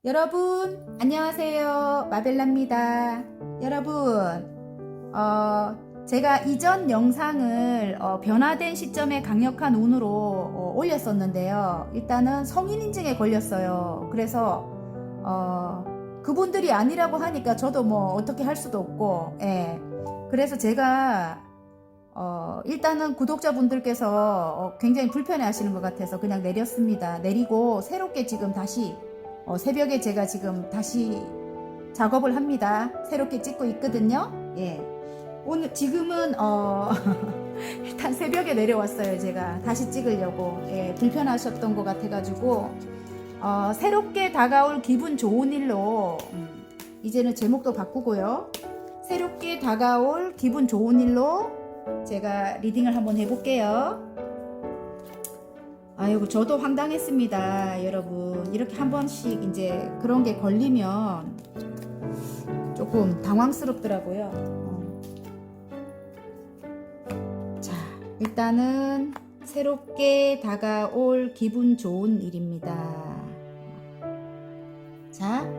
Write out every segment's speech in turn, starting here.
여러분 안녕하세요, 마벨라입니다. 여러분 제가 이전 영상을 변화된 시점에 강력한 운으로 올렸었는데요. 일단은 성인 인증에 걸렸어요. 그래서 그분들이 아니라고 하니까 저도 뭐 어떻게 할 수도 없고, 예. 그래서 제가 일단은 구독자분들께서 굉장히 불편해 하시는 것 같아서 그냥 내렸습니다. 내리고 새롭게 지금 다시 새벽에 제가 지금 다시 작업을 합니다. 새롭게 찍고 있거든요. 예. 오늘 지금은 일단 새벽에 내려왔어요. 제가 다시 찍으려고. 예, 불편하셨던 것 같아가지고 새롭게 다가올 기분 좋은 일로 이제는 제목도 바꾸고요. 새롭게 다가올 기분 좋은 일로 제가 리딩을 한번 해볼게요. 아이고, 저도 황당했습니다. 여러분, 이렇게 한 번씩 이제 그런 게 걸리면 조금 당황스럽더라고요. 자, 일단은 새롭게 다가올 기분 좋은 일입니다. 자,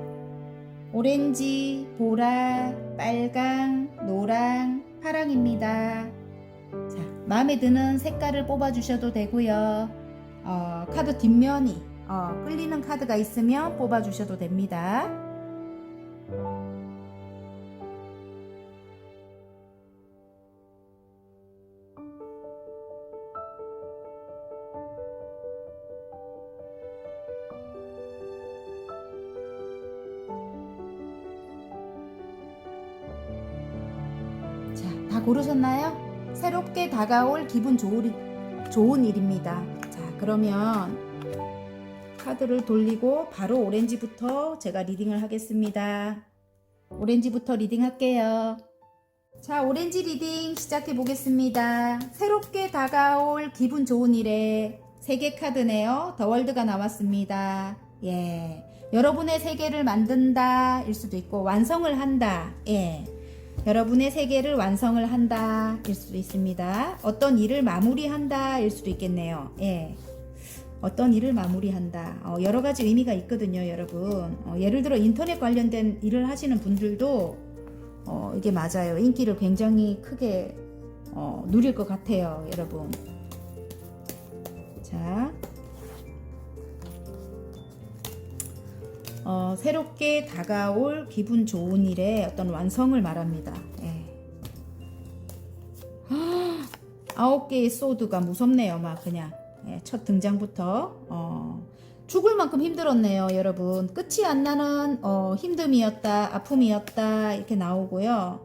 오렌지, 보라, 빨강, 노랑, 파랑입니다. 자, 마음에 드는 색깔을 뽑아주셔도 되고요. 카드 뒷면이 끌리는 카드가 있으면 뽑아주셔도 됩니다. 자, 다 고르셨나요? 새롭게 다가올 기분 좋은 일입니다. 자, 그러면 카드를 돌리고 바로 오렌지부터 제가 리딩을 하겠습니다. 오렌지부터 리딩할게요. 자, 오렌지 리딩 시작해 보겠습니다. 새롭게 다가올 기분 좋은 일에 세계 카드네요. 더 월드가 나왔습니다. 예, 여러분의 세계를 만든다 일 수도 있고 완성을 한다. 예, 여러분의 세계를 완성을 한다 일 수도 있습니다. 어떤 일을 마무리한다 일 수도 있겠네요. 예, 어떤 일을 마무리한다. 여러 가지 의미가 있거든요, 여러분. 예를 들어 인터넷 관련된 일을 하시는 분들도 이게 맞아요. 인기를 굉장히 크게 누릴 것 같아요, 여러분. 자, 새롭게 다가올 기분 좋은 일의 어떤 완성을 말합니다. 예. 9개의 소드가 무섭네요, 막 그냥. 예, 첫 등장부터 죽을 만큼 힘들었네요, 여러분. 끝이 안 나는 힘듦이었다, 아픔이었다 이렇게 나오고요.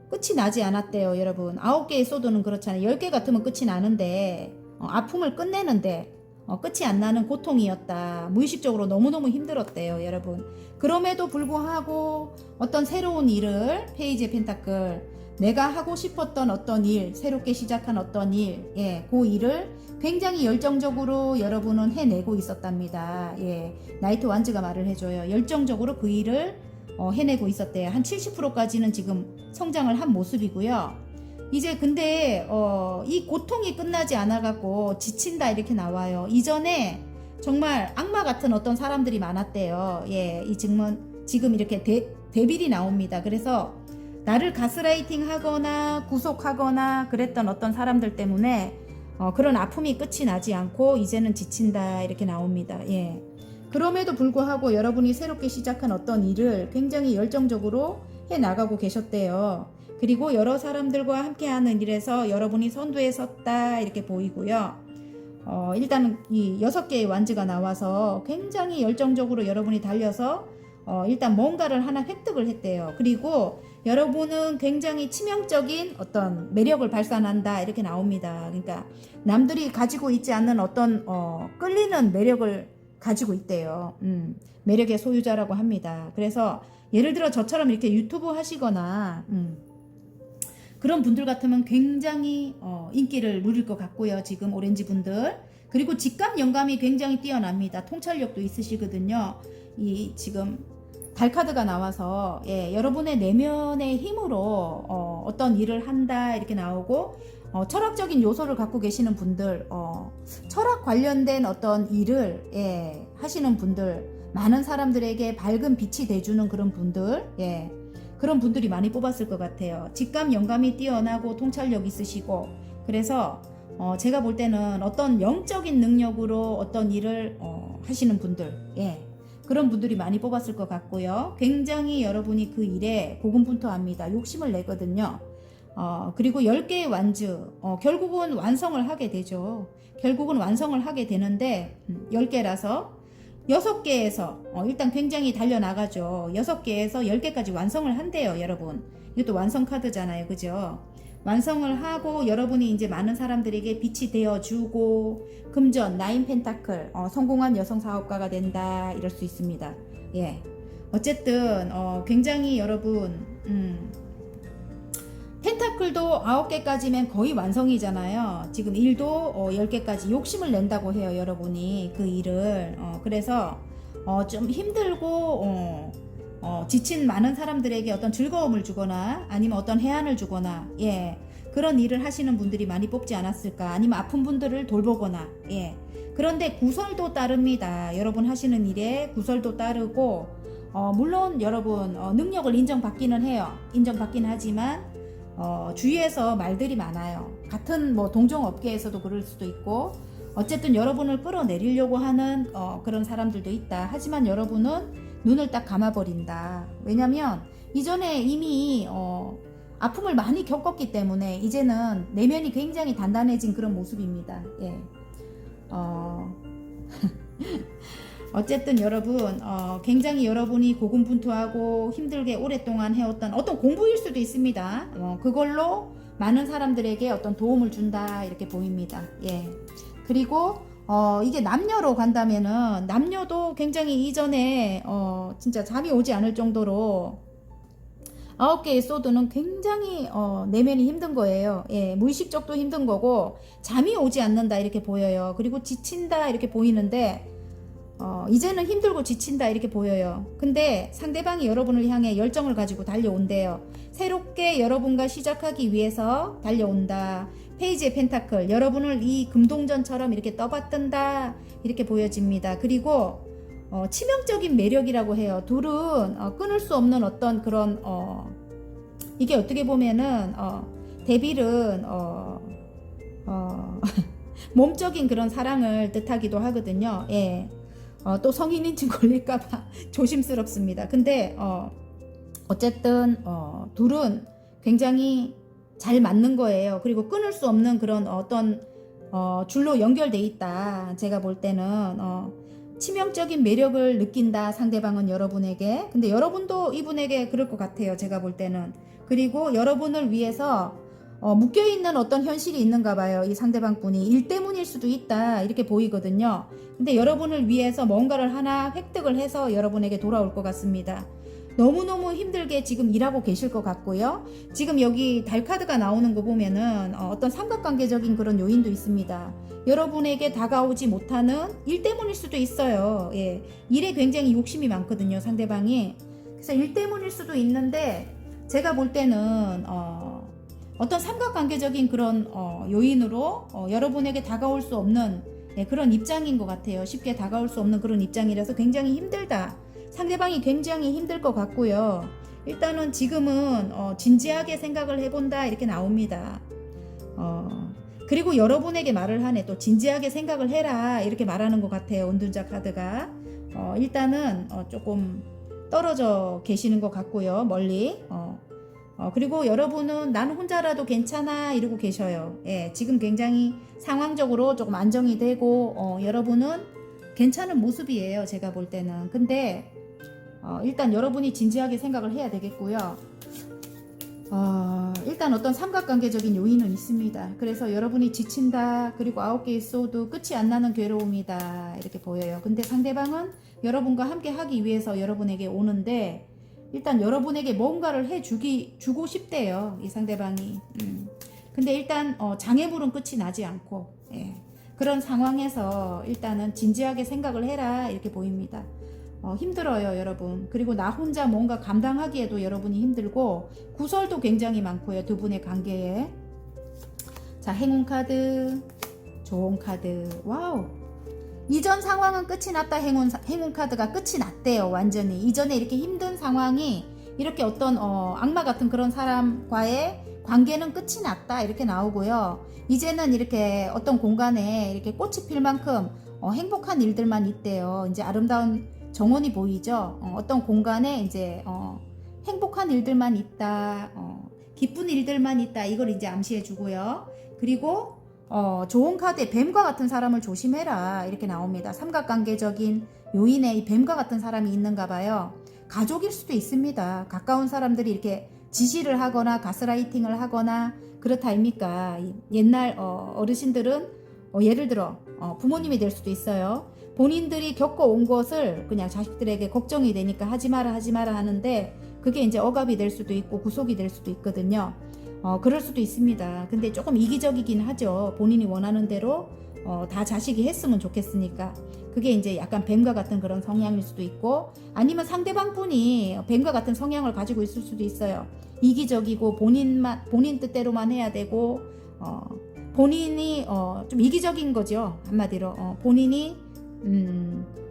끝이 나지 않았대요, 여러분. 9개의 소드는 그렇잖아요. 10개 같으면 끝이 나는데 아픔을 끝내는데 끝이 안 나는 고통이었다. 무의식적으로 너무너무 힘들었대요, 여러분. 그럼에도 불구하고 어떤 새로운 일을, 페이지의 펜타클, 내가 하고 싶었던 어떤 일, 새롭게 시작한 어떤 일, 예, 그 일을 굉장히 열정적으로 여러분은 해내고 있었답니다. 예, 나이트 완즈가 말을 해줘요. 열정적으로 그 일을 해내고 있었대요. 한 70%까지는 지금 성장을 한 모습이고요. 이제 근데 이 고통이 끝나지 않아갖고 지친다 이렇게 나와요. 이전에 정말 악마 같은 어떤 사람들이 많았대요. 예, 이 지금 이렇게 데빌이 나옵니다. 그래서 나를 가스라이팅 하거나 구속하거나 그랬던 어떤 사람들 때문에 그런 아픔이 끝이 나지 않고 이제는 지친다 이렇게 나옵니다. 예. 그럼에도 불구하고 여러분이 새롭게 시작한 어떤 일을 굉장히 열정적으로 해 나가고 계셨대요. 그리고 여러 사람들과 함께하는 일에서 여러분이 선두에 섰다 이렇게 보이고요. 일단은 이 6개의 완즈가 나와서 굉장히 열정적으로 여러분이 달려서 일단 뭔가를 하나 획득을 했대요. 그리고 여러분은 굉장히 치명적인 어떤 매력을 발산한다 이렇게 나옵니다. 그러니까 남들이 가지고 있지 않는 어떤 끌리는 매력을 가지고 있대요. 매력의 소유자라고 합니다. 그래서 예를 들어 저처럼 이렇게 유튜브 하시거나 그런 분들 같으면 굉장히 인기를 누릴 것 같고요. 지금 오렌지 분들. 그리고 직감 영감이 굉장히 뛰어납니다. 통찰력도 있으시거든요. 이 지금 달 카드가 나와서 예, 여러분의 내면의 힘으로 어떤 일을 한다 이렇게 나오고 철학적인 요소를 갖고 계시는 분들 철학 관련된 어떤 일을 하시는 분들 많은 사람들에게 밝은 빛이 돼주는 그런 분들, 예, 그런 분들이 많이 뽑았을 것 같아요. 직감, 영감이 뛰어나고 통찰력 있으시고, 그래서 제가 볼 때는 어떤 영적인 능력으로 어떤 일을 하시는 분들, 예, 그런 분들이 많이 뽑았을 것 같고요. 굉장히 여러분이 그 일에 고군분투합니다. 욕심을 내거든요. 그리고 10개의 완주, 결국은 완성을 하게 되죠. 결국은 완성을 하게 되는데 10개라서 6개에서 일단 굉장히 달려나가죠. 6개에서 10개까지 완성을 한대요, 여러분. 이것도 완성 카드잖아요, 그죠? 완성을 하고 여러분이 이제 많은 사람들에게 빛이 되어주고, 금전, 나인 펜타클, 성공한 여성 사업가가 된다, 이럴 수 있습니다. 예. 어쨌든 굉장히 여러분 펜타클도 9개까지면 거의 완성이잖아요. 지금 일도 10개까지 욕심을 낸다고 해요, 여러분이 그 일을. 그래서 좀 힘들고 지친 많은 사람들에게 어떤 즐거움을 주거나 아니면 어떤 해안을 주거나, 예, 그런 일을 하시는 분들이 많이 뽑지 않았을까. 아니면 아픈 분들을 돌보거나, 예. 그런데 구설도 따릅니다. 여러분 하시는 일에 구설도 따르고, 물론 여러분 능력을 인정받기는 해요. 인정받기는 하지만 주위에서 말들이 많아요. 같은 뭐 동종업계에서도 그럴 수도 있고, 어쨌든 여러분을 끌어내리려고 하는 그런 사람들도 있다. 하지만 여러분은 눈을 딱 감아버린다. 왜냐면 이전에 이미 아픔을 많이 겪었기 때문에 이제는 내면이 굉장히 단단해진 그런 모습입니다. 예. 어쨌든 여러분 굉장히 여러분이 고군분투하고 힘들게 오랫동안 해왔던 어떤 공부일 수도 있습니다. 그걸로 많은 사람들에게 어떤 도움을 준다, 이렇게 보입니다. 예. 그리고 이게 남녀로 간다면은 남녀도 굉장히 이전에 진짜 잠이 오지 않을 정도로 9개의 소드는 굉장히 내면이 힘든 거예요. 예, 무의식적도 힘든 거고 잠이 오지 않는다, 이렇게 보여요. 그리고 지친다, 이렇게 보이는데 이제는 힘들고 지친다, 이렇게 보여요. 근데 상대방이 여러분을 향해 열정을 가지고 달려온대요. 새롭게 여러분과 시작하기 위해서 달려온다. 페이지의 펜타클, 여러분을 이 금동전처럼 이렇게 떠받든다, 이렇게 보여집니다. 그리고 치명적인 매력이라고 해요. 둘은 끊을 수 없는 어떤 그런 이게 어떻게 보면은 데빌은 몸적인 그런 사랑을 뜻하기도 하거든요. 예. 또 성인인증 걸릴까봐 조심스럽습니다. 근데 어쨌든 둘은 굉장히 잘 맞는 거예요. 그리고 끊을 수 없는 그런 어떤 줄로 연결돼 있다. 제가 볼 때는 치명적인 매력을 느낀다, 상대방은 여러분에게. 근데 여러분도 이분에게 그럴 것 같아요, 제가 볼 때는. 그리고 여러분을 위해서 묶여있는 어떤 현실이 있는가 봐요. 이 상대방 분이 일 때문일 수도 있다, 이렇게 보이거든요. 근데 여러분을 위해서 뭔가를 하나 획득을 해서 여러분에게 돌아올 것 같습니다. 너무너무 힘들게 지금 일하고 계실 것 같고요. 지금 여기 달 카드가 나오는 거 보면은 어떤 삼각관계적인 그런 요인도 있습니다. 여러분에게 다가오지 못하는 일 때문일 수도 있어요. 예. 일에 굉장히 욕심이 많거든요, 상대방이. 그래서 일 때문일 수도 있는데 제가 볼 때는 어떤 삼각관계적인 그런 요인으로 여러분에게 다가올 수 없는, 예, 그런 입장인 것 같아요. 쉽게 다가올 수 없는 그런 입장이라서 굉장히 힘들다. 상대방이 굉장히 힘들 것 같고요. 일단은 지금은 진지하게 생각을 해본다, 이렇게 나옵니다. 그리고 여러분에게 말을 하네. 또 진지하게 생각을 해라, 이렇게 말하는 것 같아요, 은둔자 카드가. 일단은 조금 떨어져 계시는 것 같고요, 멀리. 그리고 여러분은 난 혼자라도 괜찮아, 이러고 계셔요. 예, 지금 굉장히 상황적으로 조금 안정이 되고 여러분은 괜찮은 모습이에요, 제가 볼 때는. 근데 일단 여러분이 진지하게 생각을 해야 되겠고요. 일단 어떤 삼각관계적인 요인은 있습니다. 그래서 여러분이 지친다, 그리고 9개의 소드, 끝이 안 나는 괴로움이다, 이렇게 보여요. 근데 상대방은 여러분과 함께 하기 위해서 여러분에게 오는데 일단 여러분에게 뭔가를 주고 싶대요, 이 상대방이. 근데 일단 장애물은 끝이 나지 않고, 예, 그런 상황에서 일단은 진지하게 생각을 해라, 이렇게 보입니다. 힘들어요, 여러분. 그리고 나 혼자 뭔가 감당하기에도 여러분이 힘들고 구설도 굉장히 많고요, 두 분의 관계에. 자, 행운 카드, 좋은 카드. 와우. 이전 상황은 끝이 났다. 행운 카드가 끝이 났대요. 완전히 이전에 이렇게 힘든 상황이 이렇게 어떤 악마 같은 그런 사람과의 관계는 끝이 났다 이렇게 나오고요. 이제는 이렇게 어떤 공간에 이렇게 꽃이 필 만큼 행복한 일들만 있대요. 이제 아름다운 정원이 보이죠. 어떤 공간에 이제 행복한 일들만 있다. 기쁜 일들만 있다. 이걸 이제 암시해 주고요. 그리고 좋은 카드에 뱀과 같은 사람을 조심해라 이렇게 나옵니다. 삼각관계적인 요인에 이 뱀과 같은 사람이 있는가 봐요. 가족일 수도 있습니다. 가까운 사람들이 이렇게 지시를 하거나 가스라이팅을 하거나 그렇다 아닙니까? 옛날 어르신들은 예를 들어 부모님이 될 수도 있어요. 본인들이 겪어온 것을 그냥 자식들에게 걱정이 되니까 하지 마라 하는데 그게 이제 억압이 될 수도 있고 구속이 될 수도 있거든요. 그럴 수도 있습니다. 근데 조금 이기적이긴 하죠. 본인이 원하는 대로 다 자식이 했으면 좋겠으니까. 그게 이제 약간 뱀과 같은 그런 성향일 수도 있고, 아니면 상대방 분이 뱀과 같은 성향을 가지고 있을 수도 있어요. 이기적이고 본인 뜻대로만 해야 되고, 본인이 좀 이기적인 거죠. 한마디로 본인이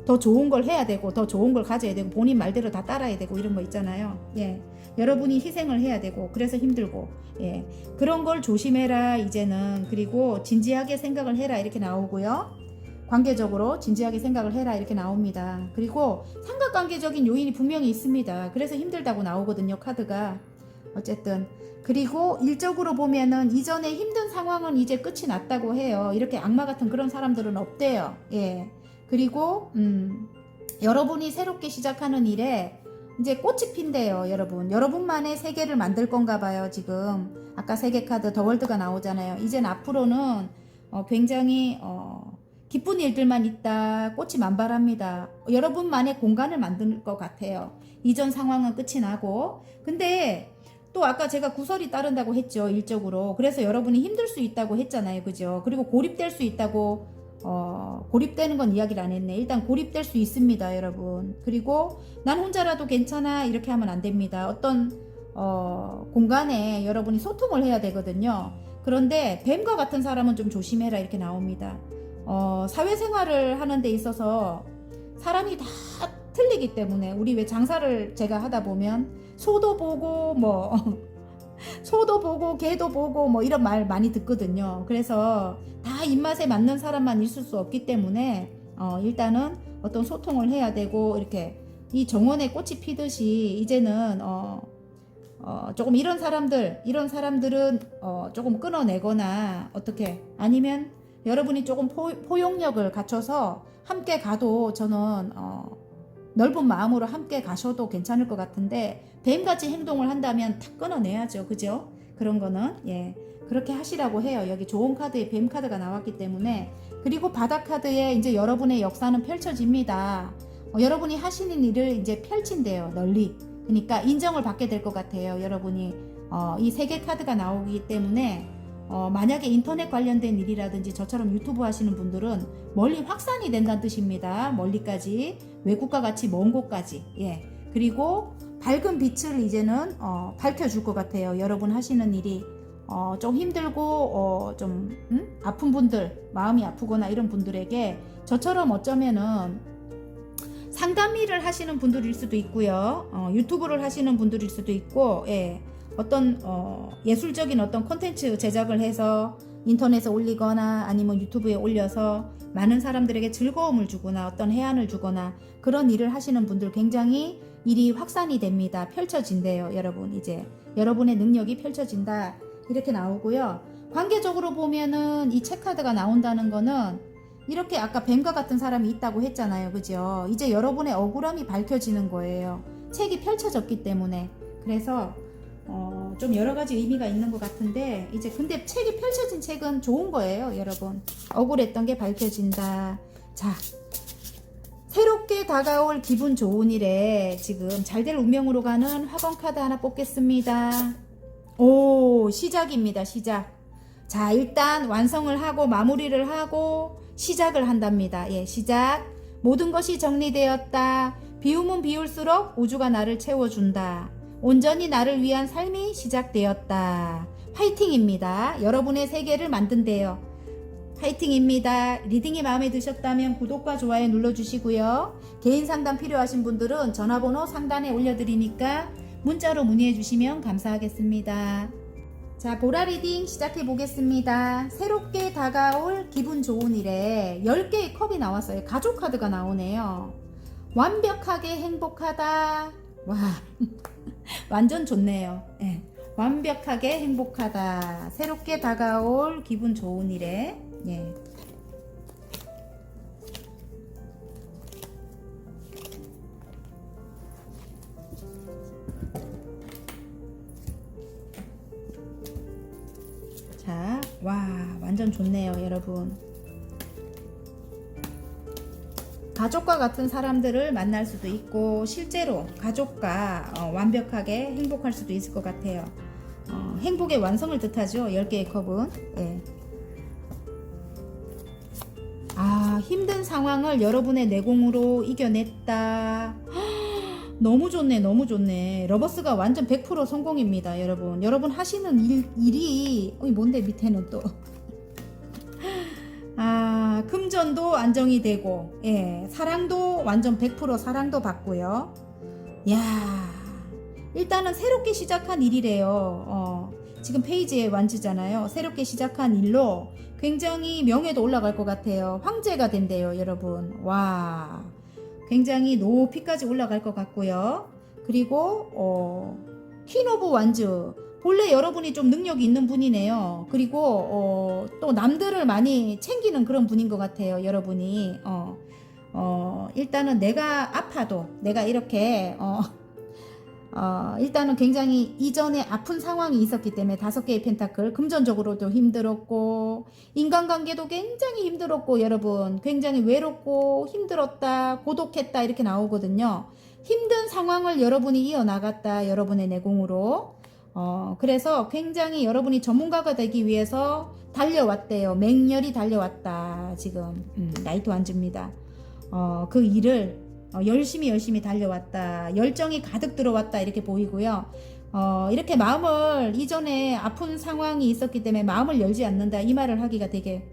더 좋은 걸 해야 되고 더 좋은 걸 가져야 되고 본인 말대로 다 따라야 되고 이런 거 있잖아요. 예. 여러분이 희생을 해야 되고 그래서 힘들고, 예. 그런 걸 조심해라 이제는. 그리고 진지하게 생각을 해라 이렇게 나오고요. 관계적으로 진지하게 생각을 해라 이렇게 나옵니다. 그리고 삼각관계적인 요인이 분명히 있습니다. 그래서 힘들다고 나오거든요, 카드가. 어쨌든 그리고 일적으로 보면은 이전에 힘든 상황은 이제 끝이 났다고 해요. 이렇게 악마 같은 그런 사람들은 없대요. 예. 그리고 여러분이 새롭게 시작하는 일에 이제 꽃이 핀대요. 여러분만의 세계를 만들 건가 봐요. 지금 아까 세계 카드 더 월드가 나오잖아요. 이젠 앞으로는 굉장히 기쁜 일들만 있다. 꽃이 만발합니다. 여러분만의 공간을 만들 것 같아요. 이전 상황은 끝이 나고. 근데 또 아까 제가 구설이 따른다고 했죠. 일적으로. 그래서 여러분이 힘들 수 있다고 했잖아요. 그죠? 그리고 고립될 수 있다고 고립되는 건 이야기를 안 했네. 일단 고립될 수 있습니다, 여러분. 그리고 난 혼자라도 괜찮아 이렇게 하면 안 됩니다. 어떤 공간에 여러분이 소통을 해야 되거든요. 그런데 뱀과 같은 사람은 좀 조심해라 이렇게 나옵니다. 사회생활을 하는 데 있어서 사람이 다 틀리기 때문에 우리 왜 장사를 제가 하다 보면 소도 보고 소도 보고 개도 보고 이런 말 많이 듣거든요. 그래서 다 입맛에 맞는 사람만 있을 수 없기 때문에 일단은 어떤 소통을 해야 되고 이렇게 이 정원에 꽃이 피듯이 이제는 조금 이런 사람들은 조금 끊어내거나 어떻게 아니면 여러분이 조금 포용력을 갖춰서 함께 가도 저는 넓은 마음으로 함께 가셔도 괜찮을 것 같은데 뱀같이 행동을 한다면 다 끊어내야죠. 그죠? 그런 거는 예 그렇게 하시라고 해요. 여기 좋은 카드에 뱀 카드가 나왔기 때문에. 그리고 바닥 카드에 이제 여러분의 역사는 펼쳐집니다. 여러분이 하시는 일을 이제 펼친대요. 널리. 그러니까 인정을 받게 될 것 같아요. 여러분이 이 세 개 카드가 나오기 때문에 만약에 인터넷 관련된 일이라든지 저처럼 유튜브 하시는 분들은 멀리 확산이 된다는 뜻입니다. 멀리까지, 외국과 같이 먼 곳까지. 예. 그리고 밝은 빛을 이제는 밝혀줄 것 같아요. 여러분 하시는 일이 좀 힘들고 좀 아픈 분들, 마음이 아프거나 이런 분들에게 저처럼 어쩌면은 상담 일을 하시는 분들일 수도 있고요. 유튜브를 하시는 분들일 수도 있고, 예. 어떤 예술적인 어떤 콘텐츠 제작을 해서 인터넷에 올리거나 아니면 유튜브에 올려서 많은 사람들에게 즐거움을 주거나 어떤 해안을 주거나 그런 일을 하시는 분들 굉장히 일이 확산이 됩니다. 펼쳐진대요. 여러분 이제 여러분의 능력이 펼쳐진다 이렇게 나오고요. 관계적으로 보면은 이 책카드가 나온다는 거는 이렇게 아까 뱀과 같은 사람이 있다고 했잖아요. 그죠? 이제 여러분의 억울함이 밝혀지는 거예요. 책이 펼쳐졌기 때문에. 그래서 좀 여러 가지 의미가 있는 것 같은데 이제 근데 책이 펼쳐진 책은 좋은 거예요. 여러분 억울했던 게 밝혀진다. 자, 새롭게 다가올 기분 좋은 일에 지금 잘될 운명으로 가는 화건 카드 하나 뽑겠습니다. 오, 시작입니다. 시작. 자, 일단 완성을 하고 마무리를 하고 시작을 한답니다. 예, 시작. 모든 것이 정리되었다. 비우면 비울수록 우주가 나를 채워준다. 온전히 나를 위한 삶이 시작되었다. 파이팅입니다. 여러분의 세계를 만든대요. 파이팅입니다. 리딩이 마음에 드셨다면 구독과 좋아요 눌러주시고요. 개인 상담 필요하신 분들은 전화번호 상단에 올려드리니까 문자로 문의해 주시면 감사하겠습니다. 자, 보라 리딩 시작해 보겠습니다. 새롭게 다가올 기분 좋은 일에 10개의 컵이 나왔어요. 가족 카드가 나오네요. 완벽하게 행복하다. 와, 완전 좋네요. 네. 완벽하게 행복하다. 새롭게 다가올 기분 좋은 일에. 예. 자, 와, 완전 좋네요, 여러분. 가족과 같은 사람들을 만날 수도 있고 실제로 가족과 완벽하게 행복할 수도 있을 것 같아요. 행복의 완성을 뜻하죠. 10개의 컵은. 예. 아, 힘든 상황을 여러분의 내공으로 이겨냈다. 너무 좋네, 너무 좋네. 러버스가 완전 100% 성공입니다, 여러분. 여러분 하시는 일이 뭔데 밑에는 또 아, 금전도 안정이 되고, 예, 사랑도 완전 100% 사랑도 받고요. 야, 일단은 새롭게 시작한 일이래요. 지금 페이지에 완주잖아요. 새롭게 시작한 일로 굉장히 명예도 올라갈 것 같아요. 황제가 된대요, 여러분. 와, 굉장히 높이까지 올라갈 것 같고요. 그리고 퀸 오브 완즈. 본래 여러분이 좀 능력이 있는 분이네요. 그리고 또 남들을 많이 챙기는 그런 분인 것 같아요, 여러분이. 일단은 내가 아파도 내가 이렇게 일단은 굉장히 이전에 아픈 상황이 있었기 때문에 5개의 펜타클, 금전적으로도 힘들었고 인간관계도 굉장히 힘들었고 여러분 굉장히 외롭고 힘들었다, 고독했다 이렇게 나오거든요. 힘든 상황을 여러분이 이어나갔다, 여러분의 내공으로. 그래서 굉장히 여러분이 전문가가 되기 위해서 달려왔대요. 맹렬히 달려왔다. 지금 나이트 완주입니다. 그 일을 열심히 달려왔다. 열정이 가득 들어왔다 이렇게 보이고요. 이렇게 마음을, 이전에 아픈 상황이 있었기 때문에 마음을 열지 않는다 이 말을 하기가 되게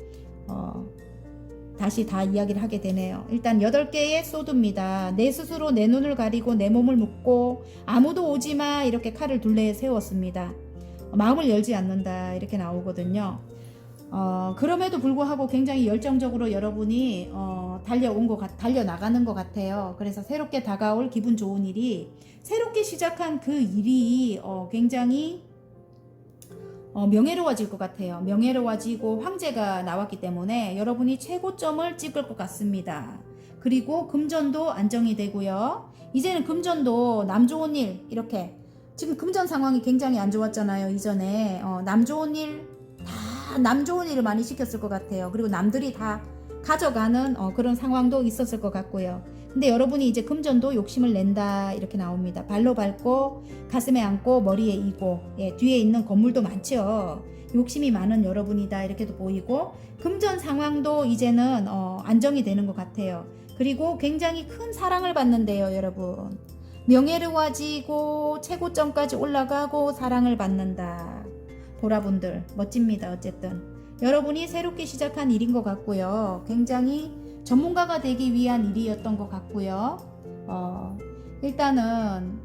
다시 다 이야기를 하게 되네요. 일단 8개의 소드입니다. 내 스스로 내 눈을 가리고 내 몸을 묶고 아무도 오지마 이렇게 칼을 둘레에 세웠습니다. 마음을 열지 않는다 이렇게 나오거든요. 그럼에도 불구하고 굉장히 열정적으로 여러분이 달려나가는 것 같아요. 그래서 새롭게 다가올 기분 좋은 일이, 새롭게 시작한 그 일이 굉장히 명예로워질 것 같아요. 명예로워지고 황제가 나왔기 때문에 여러분이 최고점을 찍을 것 같습니다. 그리고 금전도 안정이 되고요. 이제는 금전도 남 좋은 일, 이렇게 지금 금전 상황이 굉장히 안 좋았잖아요. 이전에 남 좋은 일, 다 남 좋은 일을 많이 시켰을 것 같아요. 그리고 남들이 다 가져가는 그런 상황도 있었을 것 같고요. 근데 여러분이 이제 금전도 욕심을 낸다 이렇게 나옵니다. 발로 밟고 가슴에 안고 머리에 이고, 예, 뒤에 있는 건물도 많죠. 욕심이 많은 여러분이다 이렇게도 보이고, 금전 상황도 이제는 안정이 되는 것 같아요. 그리고 굉장히 큰 사랑을 받는데요, 여러분. 명예로워지고 최고점까지 올라가고 사랑을 받는다. 보라분들 멋집니다. 어쨌든 여러분이 새롭게 시작한 일인 것 같고요. 굉장히 전문가가 되기 위한 일이었던 것 같고요. 일단은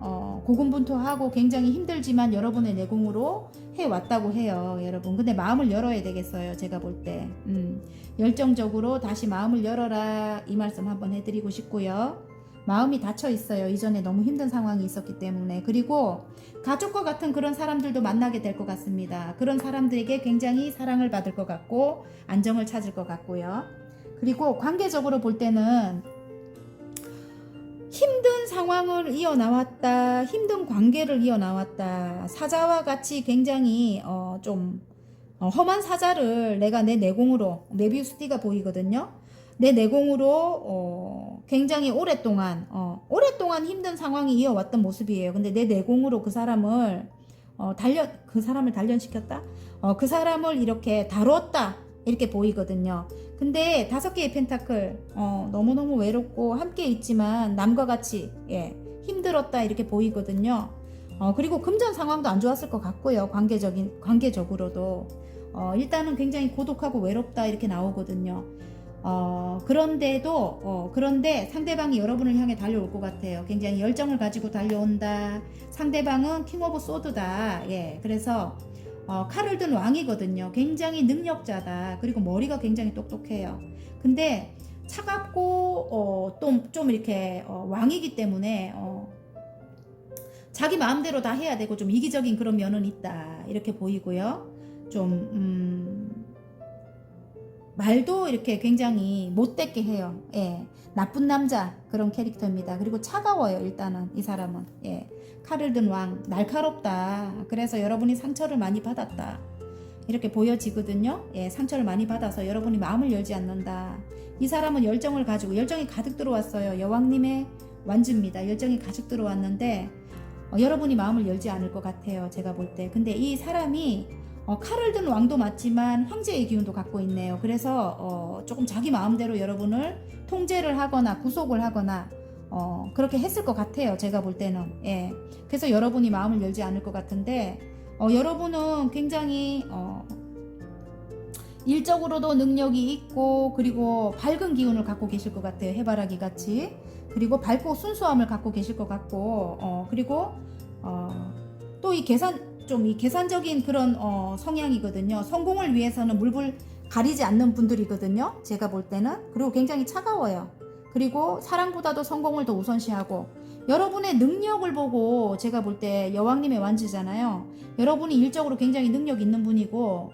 고군분투하고 굉장히 힘들지만 여러분의 내공으로 해왔다고 해요, 여러분. 근데 마음을 열어야 되겠어요, 제가 볼 때. 열정적으로 다시 마음을 열어라 이 말씀 한번 해드리고 싶고요. 마음이 닫혀 있어요. 이전에 너무 힘든 상황이 있었기 때문에. 그리고 가족과 같은 그런 사람들도 만나게 될 것 같습니다. 그런 사람들에게 굉장히 사랑을 받을 것 같고 안정을 찾을 것 같고요. 그리고 관계적으로 볼 때는 힘든 상황을 이어나왔다, 힘든 관계를 이어나왔다, 사자와 같이 굉장히 좀 험한 사자를 내가 내 내공으로, 메비우스 띠가 보이거든요. 내 내공으로 굉장히 오랫동안 힘든 상황이 이어왔던 모습이에요. 근데 내 내공으로 그 사람을 단련시켰다? 그 사람을 이렇게 다뤘다 이렇게 보이거든요. 근데 5개의 펜타클 너무너무 외롭고 함께 있지만 남과 같이, 예, 힘들었다 이렇게 보이거든요. 그리고 금전 상황도 안 좋았을 것 같고요. 관계적으로도 일단은 굉장히 고독하고 외롭다 이렇게 나오거든요. 그런데 상대방이 여러분을 향해 달려올 것 같아요. 굉장히 열정을 가지고 달려온다. 상대방은 킹 오브 소드다. 예, 그래서 칼을 든 왕이거든요. 굉장히 능력자다. 그리고 머리가 굉장히 똑똑해요. 근데 차갑고 좀 이렇게 왕이기 때문에 자기 마음대로 다 해야 되고 좀 이기적인 그런 면은 있다 이렇게 보이고요. 좀 말도 이렇게 굉장히 못되게 해요. 예, 나쁜 남자 그런 캐릭터입니다. 그리고 차가워요. 일단은 이 사람은 예, 칼을 든 왕, 날카롭다. 그래서 여러분이 상처를 많이 받았다 이렇게 보여지거든요. 예, 상처를 많이 받아서 여러분이 마음을 열지 않는다. 이 사람은 열정을 가지고 열정이 가득 들어왔어요. 여왕님의 완주입니다. 열정이 가득 들어왔는데 여러분이 마음을 열지 않을 것 같아요. 제가 볼 때. 근데 이 사람이 칼을 든 왕도 맞지만 황제의 기운도 갖고 있네요. 그래서 조금 자기 마음대로 여러분을 통제를 하거나 구속을 하거나 그렇게 했을 것 같아요. 제가 볼 때는. 예. 그래서 여러분이 마음을 열지 않을 것 같은데 여러분은 굉장히 일적으로도 능력이 있고 그리고 밝은 기운을 갖고 계실 것 같아요. 해바라기 같이. 그리고 밝고 순수함을 갖고 계실 것 같고 그리고 또 이 계산적인 그런 성향이거든요. 성공을 위해서는 물불 가리지 않는 분들이거든요. 제가 볼 때는. 그리고 굉장히 차가워요. 그리고 사랑보다도 성공을 더 우선시하고 여러분의 능력을 보고 제가 볼 때 여왕님의 완주잖아요. 여러분이 일적으로 굉장히 능력 있는 분이고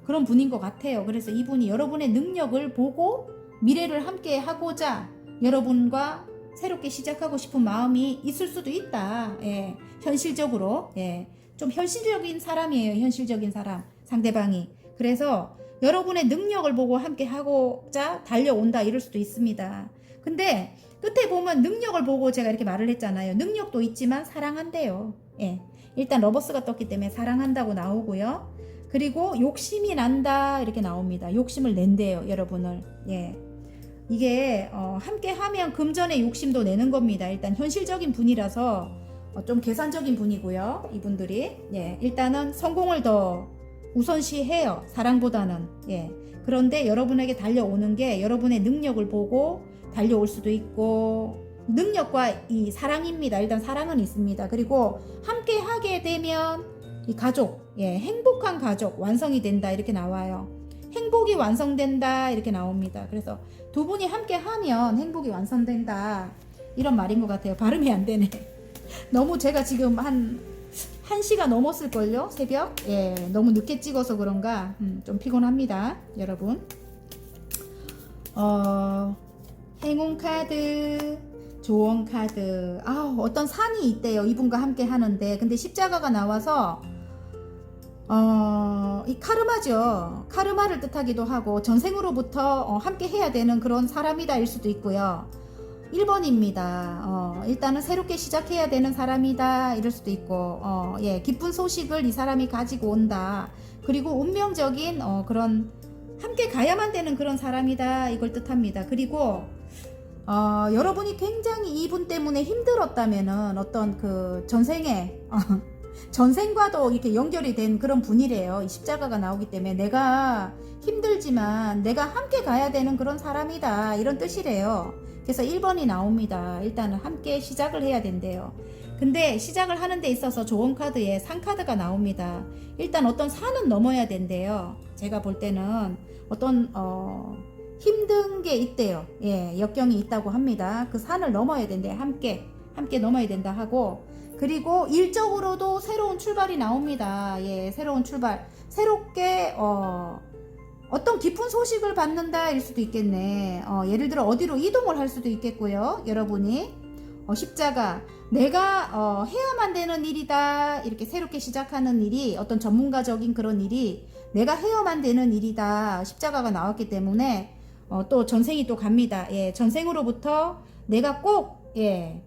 그런 분인 것 같아요. 그래서 이분이 여러분의 능력을 보고 미래를 함께 하고자 여러분과 새롭게 시작하고 싶은 마음이 있을 수도 있다. 예, 현실적으로. 예, 좀 현실적인 사람이에요. 현실적인 사람. 상대방이. 그래서 여러분의 능력을 보고 함께 하고자 달려온다. 이럴 수도 있습니다. 근데 끝에 보면 능력을 보고 제가 이렇게 말을 했잖아요. 능력도 있지만 사랑한대요. 예, 일단 러버스가 떴기 때문에 사랑한다고 나오고요. 그리고 욕심이 난다. 이렇게 나옵니다. 욕심을 낸대요. 여러분을. 예. 이게 함께 하면 금전의 욕심도 내는 겁니다. 일단 현실적인 분이라서 좀 계산적인 분이고요. 이분들이 예, 일단은 성공을 더 우선시해요. 사랑보다는. 예. 그런데 여러분에게 달려오는 게 여러분의 능력을 보고 달려올 수도 있고 능력과 이 사랑입니다. 일단 사랑은 있습니다. 그리고 함께 하게 되면 이 가족, 예, 행복한 가족 완성이 된다 이렇게 나와요. 행복이 완성된다 이렇게 나옵니다. 그래서 두 분이 함께 하면 행복이 완성된다 이런 말인 것 같아요. 발음이 안 되네. 너무 제가 지금 한 1시가 넘었을걸요? 새벽? 예, 너무 늦게 찍어서 그런가 좀 피곤합니다. 여러분. 행운 카드, 조언 카드. 어떤 산이 있대요. 이분과 함께 하는데. 근데 십자가가 나와서 이 카르마죠. 카르마를 뜻하기도 하고 전생으로부터 함께 해야 되는 그런 사람이다 일 수도 있고요. 1번입니다. 일단은 새롭게 시작해야 되는 사람이다 이럴 수도 있고 예, 기쁜 소식을 이 사람이 가지고 온다. 그리고 운명적인 그런 함께 가야만 되는 그런 사람이다 이걸 뜻합니다. 그리고 여러분이 굉장히 이분 때문에 힘들었다면은 어떤 그 전생에 전생과도 이렇게 연결이 된 그런 분이래요. 이 십자가가 나오기 때문에 내가 힘들지만 내가 함께 가야 되는 그런 사람이다 이런 뜻이래요. 그래서 1번이 나옵니다. 일단은 함께 시작을 해야 된대요. 근데 시작을 하는 데 있어서 조언 카드에 산 카드가 나옵니다. 일단 어떤 산은 넘어야 된대요. 제가 볼 때는 어떤 힘든 게 있대요. 예, 역경이 있다고 합니다. 그 산을 넘어야 된대. 함께 넘어야 된다 하고 그리고 일적으로도 새로운 출발이 나옵니다. 예, 새로운 출발. 새롭게 어떤 깊은 소식을 받는다 일 수도 있겠네. 예를 들어 어디로 이동을 할 수도 있겠고요. 여러분이 십자가 내가 해야만 되는 일이다. 이렇게 새롭게 시작하는 일이 어떤 전문가적인 그런 일이 내가 해야만 되는 일이다. 십자가가 나왔기 때문에 또 전생이 또 갑니다. 예, 전생으로부터 내가 꼭 예,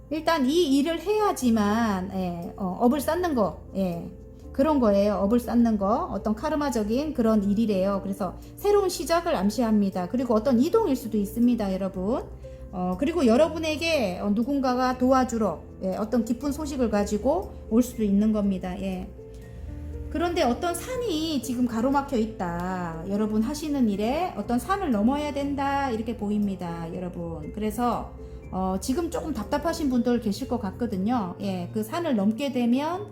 일단 이 일을 해야지만 예, 업을 쌓는 거 예, 그런 거예요. 업을 쌓는 거 어떤 카르마적인 그런 일이래요. 그래서 새로운 시작을 암시합니다. 그리고 어떤 이동일 수도 있습니다. 여러분 그리고 여러분에게 누군가가 도와주러 예, 어떤 기쁜 소식을 가지고 올 수도 있는 겁니다. 예. 그런데 어떤 산이 지금 가로막혀 있다. 여러분 하시는 일에 어떤 산을 넘어야 된다. 이렇게 보입니다. 여러분. 그래서 지금 조금 답답하신 분들 계실 것 같거든요. 예, 그 산을 넘게 되면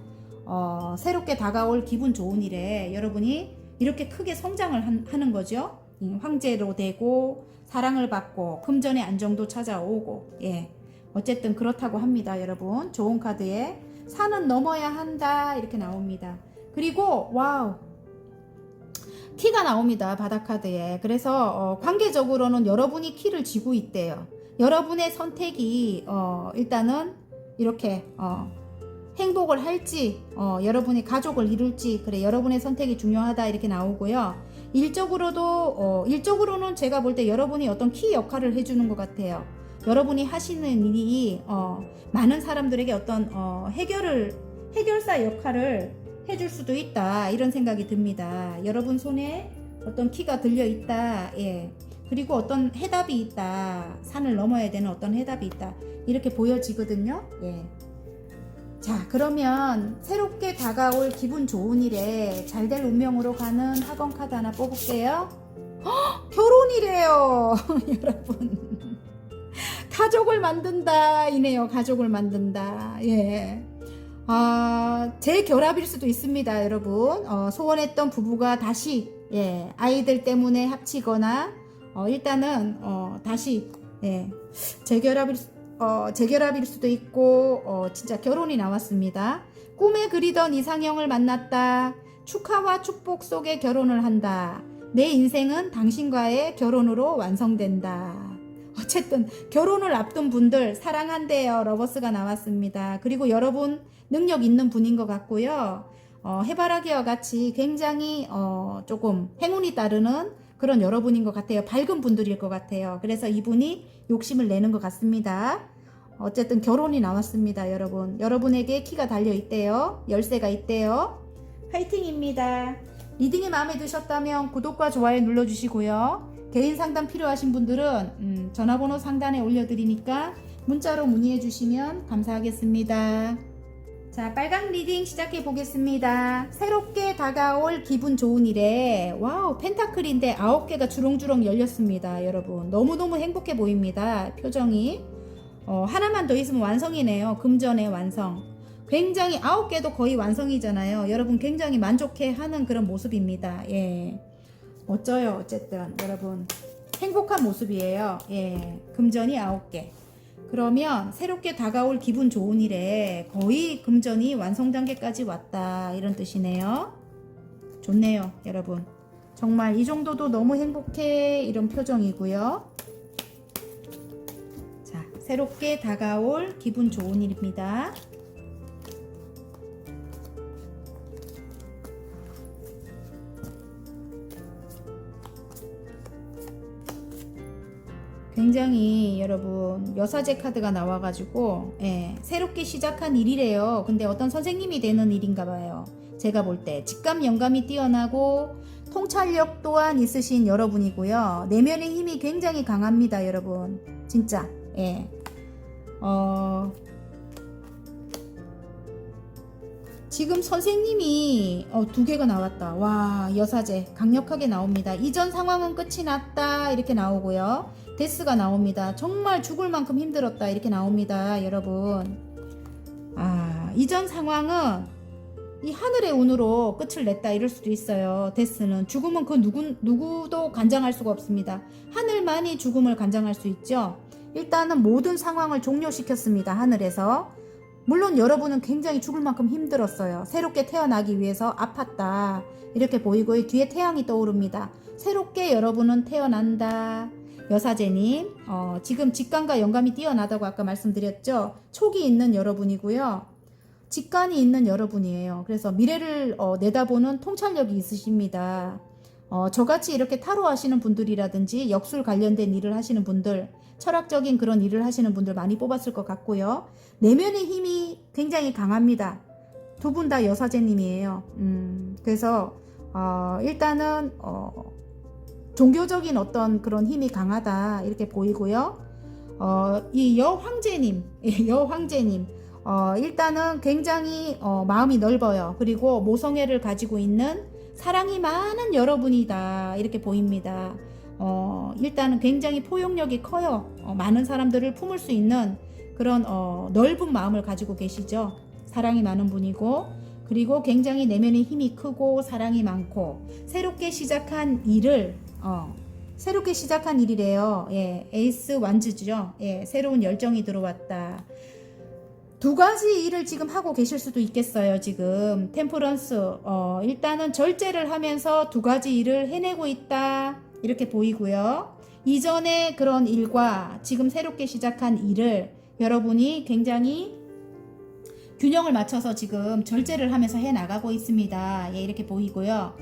새롭게 다가올 기분 좋은 일에 여러분이 이렇게 크게 성장을 하는 거죠. 황제로 되고 사랑을 받고 금전의 안정도 찾아오고, 예, 어쨌든 그렇다고 합니다. 여러분, 좋은 카드에 산은 넘어야 한다 이렇게 나옵니다. 그리고 와우, 키가 나옵니다. 바닥 카드에. 그래서 관계적으로는 여러분이 키를 쥐고 있대요. 여러분의 선택이 일단은 이렇게 행복을 할지, 여러분이 가족을 이룰지, 그래, 여러분의 선택이 중요하다 이렇게 나오고요. 일적으로는 제가 볼 때 여러분이 어떤 키 역할을 해주는 것 같아요. 여러분이 하시는 일이 많은 사람들에게 어떤 해결사 역할을 해줄 수도 있다 이런 생각이 듭니다. 여러분 손에 어떤 키가 들려 있다. 예. 그리고 어떤 해답이 있다. 산을 넘어야 되는 어떤 해답이 있다. 이렇게 보여지거든요. 예. 자, 그러면 새롭게 다가올 기분 좋은 일에 잘 될 운명으로 가는 학원 카드 하나 뽑을게요. 결혼이래요. 여러분. 가족을 만든다 이네요. 가족을 만든다. 예. 재결합일 수도 있습니다. 여러분. 소원했던 부부가 다시, 예, 아이들 때문에 합치거나 일단은 다시, 예, 재결합일 수도 있고 진짜 결혼이 나왔습니다. 꿈에 그리던 이상형을 만났다. 축하와 축복 속에 결혼을 한다. 내 인생은 당신과의 결혼으로 완성된다. 어쨌든 결혼을 앞둔 분들 사랑한대요. 러버스가 나왔습니다. 그리고 여러분 능력 있는 분인 것 같고요. 해바라기와 같이 굉장히 조금 행운이 따르는 그런 여러분인 것 같아요. 밝은 분들일 것 같아요. 그래서 이분이 욕심을 내는 것 같습니다. 어쨌든 결혼이 나왔습니다. 여러분. 여러분에게 키가 달려 있대요. 열쇠가 있대요. 화이팅입니다. 리딩이 마음에 드셨다면 구독과 좋아요 눌러주시고요. 개인 상담 필요하신 분들은 전화번호 상단에 올려드리니까 문자로 문의해 주시면 감사하겠습니다. 자, 빨강 리딩 시작해 보겠습니다. 새롭게 다가올 기분 좋은 일에, 와우, 펜타클인데 9개가 주렁주렁 열렸습니다. 여러분 너무너무 행복해 보입니다. 표정이. 하나만 더 있으면 완성이네요. 금전의 완성. 굉장히 9개도 거의 완성이잖아요. 여러분 굉장히 만족해 하는 그런 모습입니다. 예, 멋져요. 어쨌든 여러분 행복한 모습이에요. 예, 금전이 9개. 그러면 새롭게 다가올 기분 좋은 일에 거의 금전이 완성 단계까지 왔다 이런 뜻이네요. 좋네요. 여러분 정말 이 정도도 너무 행복해 이런 표정이고요. 자, 새롭게 다가올 기분 좋은 일입니다. 굉장히 여러분 여사제 카드가 나와가지고, 예, 새롭게 시작한 일이래요. 근데 어떤 선생님이 되는 일인가 봐요. 제가 볼 때 직감 영감이 뛰어나고 통찰력 또한 있으신 여러분이고요. 내면의 힘이 굉장히 강합니다. 여러분 진짜. 예. 지금 선생님이 2개가 나왔다. 와, 여사제 강력하게 나옵니다. 이전 상황은 끝이 났다 이렇게 나오고요. 데스가 나옵니다. 정말 죽을 만큼 힘들었다 이렇게 나옵니다. 여러분, 이전 상황은 이 하늘의 운으로 끝을 냈다 이럴 수도 있어요. 데스는 죽음은 그 누구도 간장할 수가 없습니다. 하늘만이 죽음을 간장할 수 있죠. 일단은 모든 상황을 종료시켰습니다. 하늘에서. 물론 여러분은 굉장히 죽을 만큼 힘들었어요. 새롭게 태어나기 위해서 아팠다 이렇게 보이고, 뒤에 태양이 떠오릅니다. 새롭게 여러분은 태어난다. 여사제님, 지금 직관과 영감이 뛰어나다고 아까 말씀드렸죠. 촉이 있는 여러분이고요. 직관이 있는 여러분이에요. 그래서 미래를 내다보는 통찰력이 있으십니다. 저같이 이렇게 타로 하시는 분들이라든지 역술 관련된 일을 하시는 분들, 철학적인 그런 일을 하시는 분들 많이 뽑았을 것 같고요. 내면의 힘이 굉장히 강합니다. 두 분 다 여사제님이에요. 그래서 일단은 종교적인 어떤 그런 힘이 강하다 이렇게 보이고요. 이 여황제님 일단은 굉장히 마음이 넓어요. 그리고 모성애를 가지고 있는 사랑이 많은 여러분이다 이렇게 보입니다. 일단은 굉장히 포용력이 커요. 많은 사람들을 품을 수 있는 그런 넓은 마음을 가지고 계시죠. 사랑이 많은 분이고, 그리고 굉장히 내면의 힘이 크고 사랑이 많고, 새롭게 시작한 일이래요. 예, 에이스 완즈죠. 예, 새로운 열정이 들어왔다. 두 가지 일을 지금 하고 계실 수도 있겠어요. 지금 템퍼런스, 일단은 절제를 하면서 두 가지 일을 해내고 있다 이렇게 보이고요. 이전에 그런 일과 지금 새롭게 시작한 일을 여러분이 굉장히 균형을 맞춰서 지금 절제를 하면서 해나가고 있습니다. 예, 이렇게 보이고요.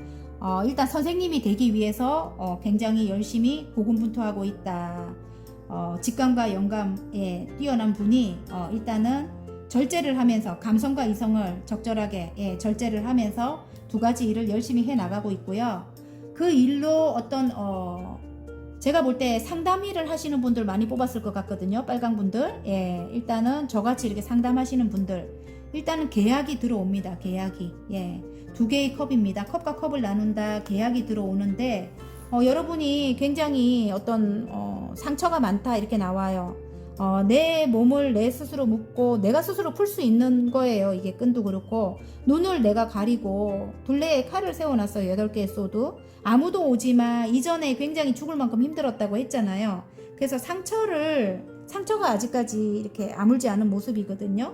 일단 선생님이 되기 위해서 굉장히 열심히 고군분투하고 있다. 직감과 영감에 뛰어난 분이 일단은 절제를 하면서 감성과 이성을 적절하게 절제를 하면서 두 가지 일을 열심히 해나가고 있고요. 그 일로 어떤 제가 볼 때 상담 일을 하시는 분들 많이 뽑았을 것 같거든요. 빨강 분들. 예, 일단은 저같이 이렇게 상담하시는 분들, 일단은 계약이 들어옵니다. 계약이. 예, 두 개의 컵입니다. 컵과 컵을 나눈다. 계약이 들어오는데 여러분이 굉장히 어떤 상처가 많다 이렇게 나와요. 내 몸을 내 스스로 묶고 내가 스스로 풀 수 있는 거예요. 이게 끈도 그렇고, 눈을 내가 가리고 둘레에 칼을 세워놨어요. 8개의 소드. 아무도 오지마. 이전에 굉장히 죽을 만큼 힘들었다고 했잖아요. 그래서 상처가 아직까지 이렇게 아물지 않은 모습이거든요.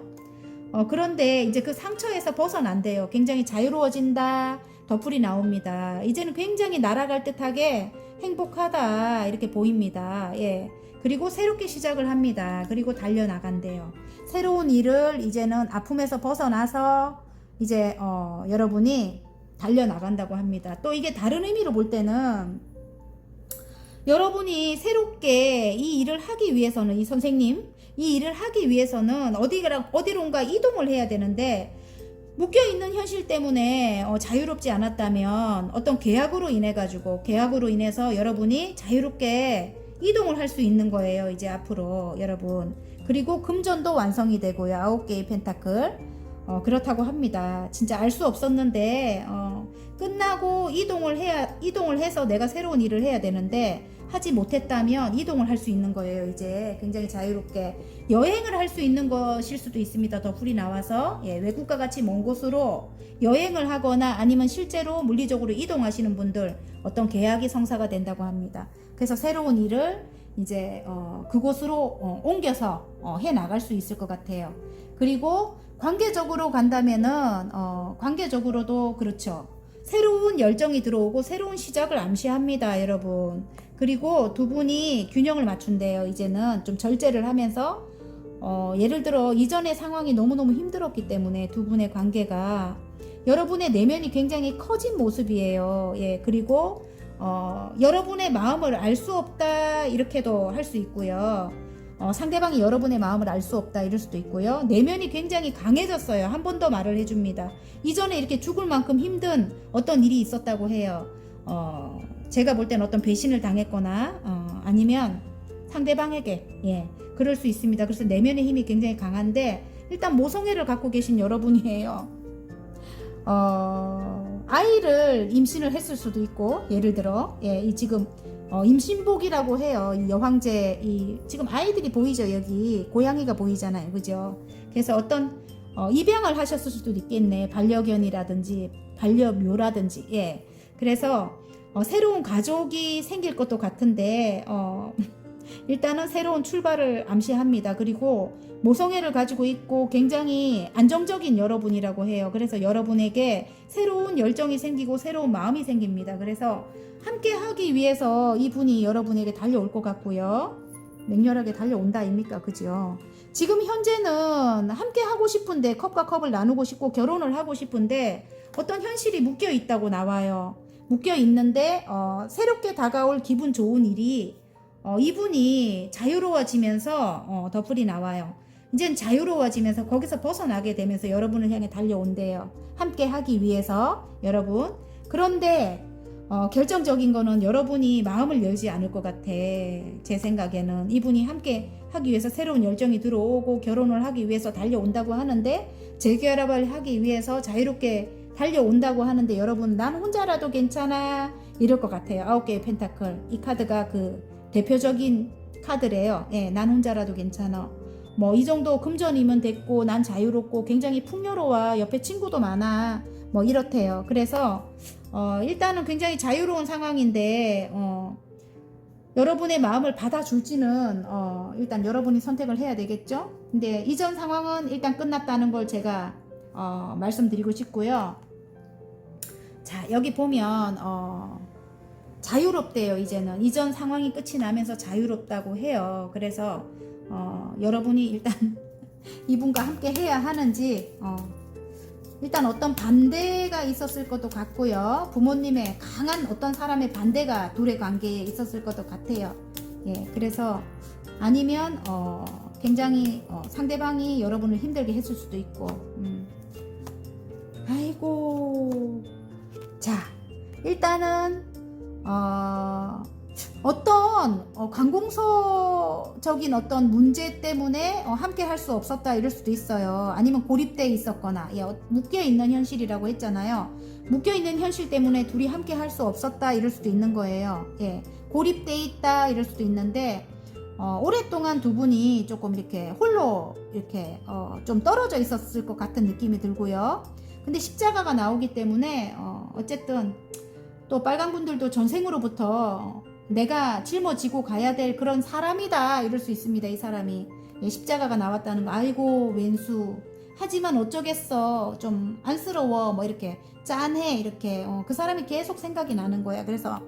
그런데 이제 그 상처에서 벗어난대요. 굉장히 자유로워진다. 덧풀이 나옵니다. 이제는 굉장히 날아갈 듯하게 행복하다 이렇게 보입니다. 예. 그리고 새롭게 시작을 합니다. 그리고 달려나간대요. 새로운 일을 이제는 아픔에서 벗어나서 이제 여러분이 달려나간다고 합니다. 또 이게 다른 의미로 볼 때는 여러분이 새롭게 이 일을 하기 위해서는, 이 선생님 이 일을 하기 위해서는 어디론가 이동을 해야 되는데, 묶여있는 현실 때문에 자유롭지 않았다면 어떤 계약으로 인해서 여러분이 자유롭게 이동을 할 수 있는 거예요. 이제 앞으로 여러분. 그리고 금전도 완성이 되고요. 9개의 펜타클. 그렇다고 합니다. 진짜 알 수 없었는데 끝나고 이동을 해서 내가 새로운 일을 해야 되는데 하지 못했다면 이동을 할 수 있는 거예요. 이제 굉장히 자유롭게 여행을 할 수 있는 것일 수도 있습니다. 더 풀이 나와서 외국과 같이 먼 곳으로 여행을 하거나 아니면 실제로 물리적으로 이동하시는 분들, 어떤 계약이 성사가 된다고 합니다. 그래서 새로운 일을 이제 그곳으로 옮겨서 해 나갈 수 있을 것 같아요. 그리고 관계적으로 간다면은 관계적으로도 그렇죠. 새로운 열정이 들어오고 새로운 시작을 암시합니다, 여러분. 그리고 두 분이 균형을 맞춘대요. 이제는 좀 절제를 하면서 예를 들어 이전의 상황이 너무너무 힘들었기 때문에 두 분의 관계가, 여러분의 내면이 굉장히 커진 모습이에요. 예, 그리고 여러분의 마음을 알 수 없다 이렇게도 할 수 있고요. 상대방이 여러분의 마음을 알 수 없다 이럴 수도 있고요. 내면이 굉장히 강해졌어요. 한 번 더 말을 해줍니다. 이전에 이렇게 죽을 만큼 힘든 어떤 일이 있었다고 해요. 제가 볼 때는 어떤 배신을 당했거나 아니면 상대방에게 그럴 수 있습니다. 그래서 내면의 힘이 굉장히 강한데, 일단 모성애를 갖고 계신 여러분이에요. 아이를 임신을 했을 수도 있고, 예를 들어 이 지금 임신복이라고 해요. 이 여황제, 지금 아이들이 보이죠. 여기 고양이가 보이잖아요. 그죠? 그래서 어떤 입양을 하셨을 수도 있겠네. 반려견이라든지 반려묘라든지. 그래서 새로운 가족이 생길 것도 같은데 일단은 새로운 출발을 암시합니다. 그리고 모성애를 가지고 있고 굉장히 안정적인 여러분이라고 해요. 그래서 여러분에게 새로운 열정이 생기고 새로운 마음이 생깁니다. 그래서 함께 하기 위해서 이분이 여러분에게 달려올 것 같고요. 맹렬하게 달려온다 아닙니까? 그죠? 지금 현재는 함께 하고 싶은데, 컵과 컵을 나누고 싶고 결혼을 하고 싶은데 어떤 현실이 묶여 있다고 나와요. 묶여 있는데 새롭게 다가올 기분 좋은 일이 이분이 자유로워지면서 더풀이 나와요. 이젠 자유로워지면서 거기서 벗어나게 되면서 여러분을 향해 달려온대요. 함께 하기 위해서 여러분. 그런데 결정적인 거는 여러분이 마음을 열지 않을 것 같아. 제 생각에는 이분이 함께 하기 위해서 새로운 열정이 들어오고 결혼을 하기 위해서 달려온다고 하는데, 재결합을 하기 위해서 자유롭게 달려온다고 하는데, 여러분 난 혼자라도 괜찮아 이럴 것 같아요. 9개의 펜타클, 이 카드가 그 대표적인 카드래요. 예, 난 혼자라도 괜찮아. 뭐 이 정도 금전이면 됐고 난 자유롭고 굉장히 풍요로워, 옆에 친구도 많아, 뭐 이렇대요. 그래서 일단은 굉장히 자유로운 상황인데 여러분의 마음을 받아줄지는 일단 여러분이 선택을 해야 되겠죠. 근데 이전 상황은 일단 끝났다는 걸 제가 말씀드리고 싶고요. 자, 여기 보면 자유롭대요. 이제는 이전 상황이 끝이 나면서 자유롭다고 해요. 그래서 여러분이 일단 이분과 함께 해야 하는지 일단 어떤 반대가 있었을 것도 같고요. 부모님의 강한 어떤 사람의 반대가 둘의 관계에 있었을 것도 같아요. 예, 그래서 아니면 굉장히 상대방이 여러분을 힘들게 했을 수도 있고. 아이고. 자, 일단은 어떤 관공서적인 어떤 문제 때문에 함께 할 수 없었다 이럴 수도 있어요. 아니면 고립돼 있었거나, 묶여있는 현실이라고 했잖아요. 묶여있는 현실 때문에 둘이 함께 할 수 없었다 이럴 수도 있는 거예요. 예, 고립돼 있다 이럴 수도 있는데 오랫동안 두 분이 조금 이렇게 홀로 이렇게 좀 떨어져 있었을 것 같은 느낌이 들고요. 근데 십자가가 나오기 때문에 어쨌든 또 빨간 분들도 전생으로부터 내가 짊어지고 가야 될 그런 사람이다 이럴 수 있습니다. 이 사람이. 예, 십자가가 나왔다는 거. 아이고 왼수. 하지만 어쩌겠어. 좀 안쓰러워. 뭐 이렇게 짠해. 이렇게 그 사람이 계속 생각이 나는 거야. 그래서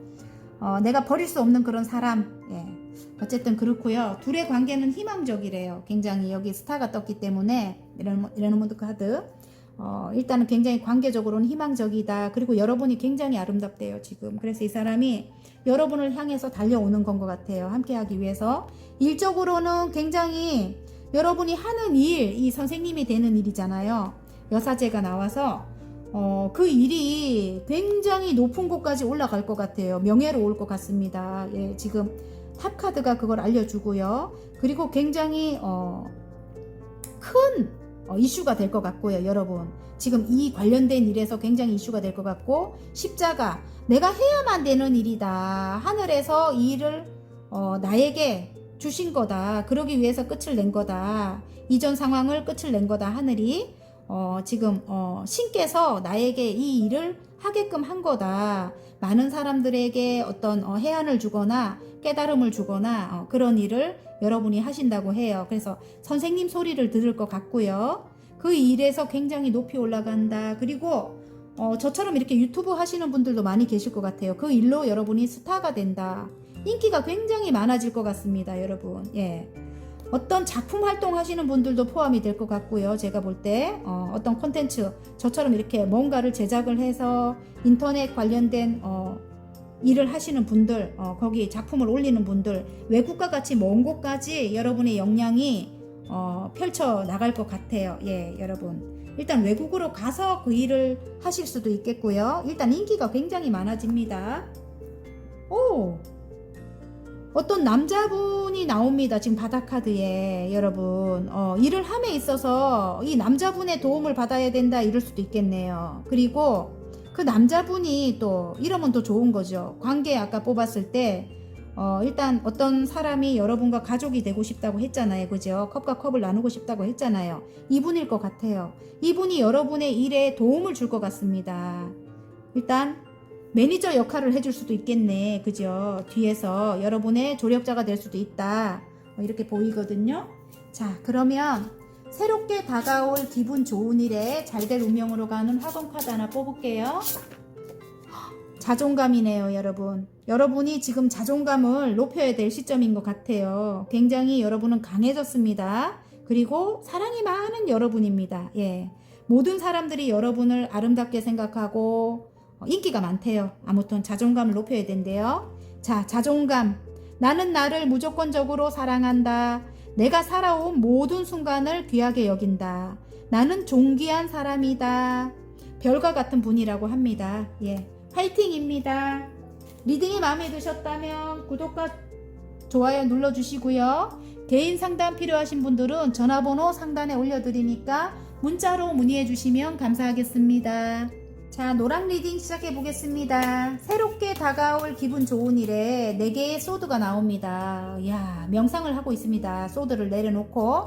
내가 버릴 수 없는 그런 사람. 예. 어쨌든 그렇고요. 둘의 관계는 희망적이래요. 굉장히 여기 스타가 떴기 때문에 이러는 카드. 일단은 굉장히 관계적으로는 희망적이다. 그리고 여러분이 굉장히 아름답대요, 지금. 그래서 이 사람이 여러분을 향해서 달려오는 건 것 같아요. 함께 하기 위해서. 일적으로는 굉장히 여러분이 하는 일, 이 선생님이 되는 일이잖아요. 여사제가 나와서 그 일이 굉장히 높은 곳까지 올라갈 것 같아요. 명예로 올 것 같습니다. 예, 지금 탑 카드가 그걸 알려주고요. 그리고 굉장히 큰 이슈가 될 것 같고요. 여러분 지금 이 관련된 일에서 굉장히 이슈가 될 것 같고, 십자가, 내가 해야만 되는 일이다. 하늘에서 이 일을 나에게 주신 거다. 그러기 위해서 끝을 낸 거다. 이전 상황을 끝을 낸 거다. 하늘이 지금 신께서 나에게 이 일을 하게끔 한 거다. 많은 사람들에게 어떤 해안을 주거나 깨달음을 주거나 그런 일을 여러분이 하신다고 해요. 그래서 선생님 소리를 들을 것 같고요. 그 일에서 굉장히 높이 올라간다. 그리고 저처럼 이렇게 유튜브 하시는 분들도 많이 계실 것 같아요. 그 일로 여러분이 스타가 된다. 인기가 굉장히 많아질 것 같습니다. 여러분. 예. 어떤 작품 활동 하시는 분들도 포함이 될 것 같고요. 제가 볼 때 어떤 콘텐츠, 저처럼 이렇게 뭔가를 제작을 해서 인터넷 관련된 일을 하시는 분들, 거기 작품을 올리는 분들, 외국과 같이 먼 곳까지 여러분의 역량이 펼쳐 나갈 것 같아요. 예, 여러분. 일단 외국으로 가서 그 일을 하실 수도 있겠고요. 일단 인기가 굉장히 많아집니다. 오! 어떤 남자분이 나옵니다. 지금 바닥카드에. 여러분 일을 함에 있어서 이 남자분의 도움을 받아야 된다 이럴 수도 있겠네요. 그리고 그 남자분이 또 이러면 또 좋은 거죠. 관계 아까 뽑았을 때 일단 어떤 사람이 여러분과 가족이 되고 싶다고 했잖아요. 그죠? 컵과 컵을 나누고 싶다고 했잖아요. 이분일 것 같아요. 이분이 여러분의 일에 도움을 줄 것 같습니다. 일단 매니저 역할을 해줄 수도 있겠네. 그죠? 뒤에서 여러분의 조력자가 될 수도 있다. 이렇게 보이거든요. 자, 그러면 새롭게 다가올 기분 좋은 일에 잘될 운명으로 가는 화공 카드 하나 뽑을게요. 자존감이네요, 여러분. 여러분이 지금 자존감을 높여야 될 시점인 것 같아요. 굉장히 여러분은 강해졌습니다. 그리고 사랑이 많은 여러분입니다. 예. 모든 사람들이 여러분을 아름답게 생각하고 인기가 많대요. 아무튼 자존감을 높여야 된대요. 자, 자존감. 나는 나를 무조건적으로 사랑한다. 내가 살아온 모든 순간을 귀하게 여긴다. 나는 존귀한 사람이다. 별과 같은 분이라고 합니다. 예. 파이팅입니다. 리딩이 마음에 드셨다면 구독과 좋아요 눌러주시고요. 개인 상담 필요하신 분들은 전화번호 상단에 올려드리니까 문자로 문의해 주시면 감사하겠습니다. 자, 노랑 리딩 시작해 보겠습니다. 새롭게 다가올 기분 좋은 일에 4개의 소드가 나옵니다. 이야, 명상을 하고 있습니다. 소드를 내려놓고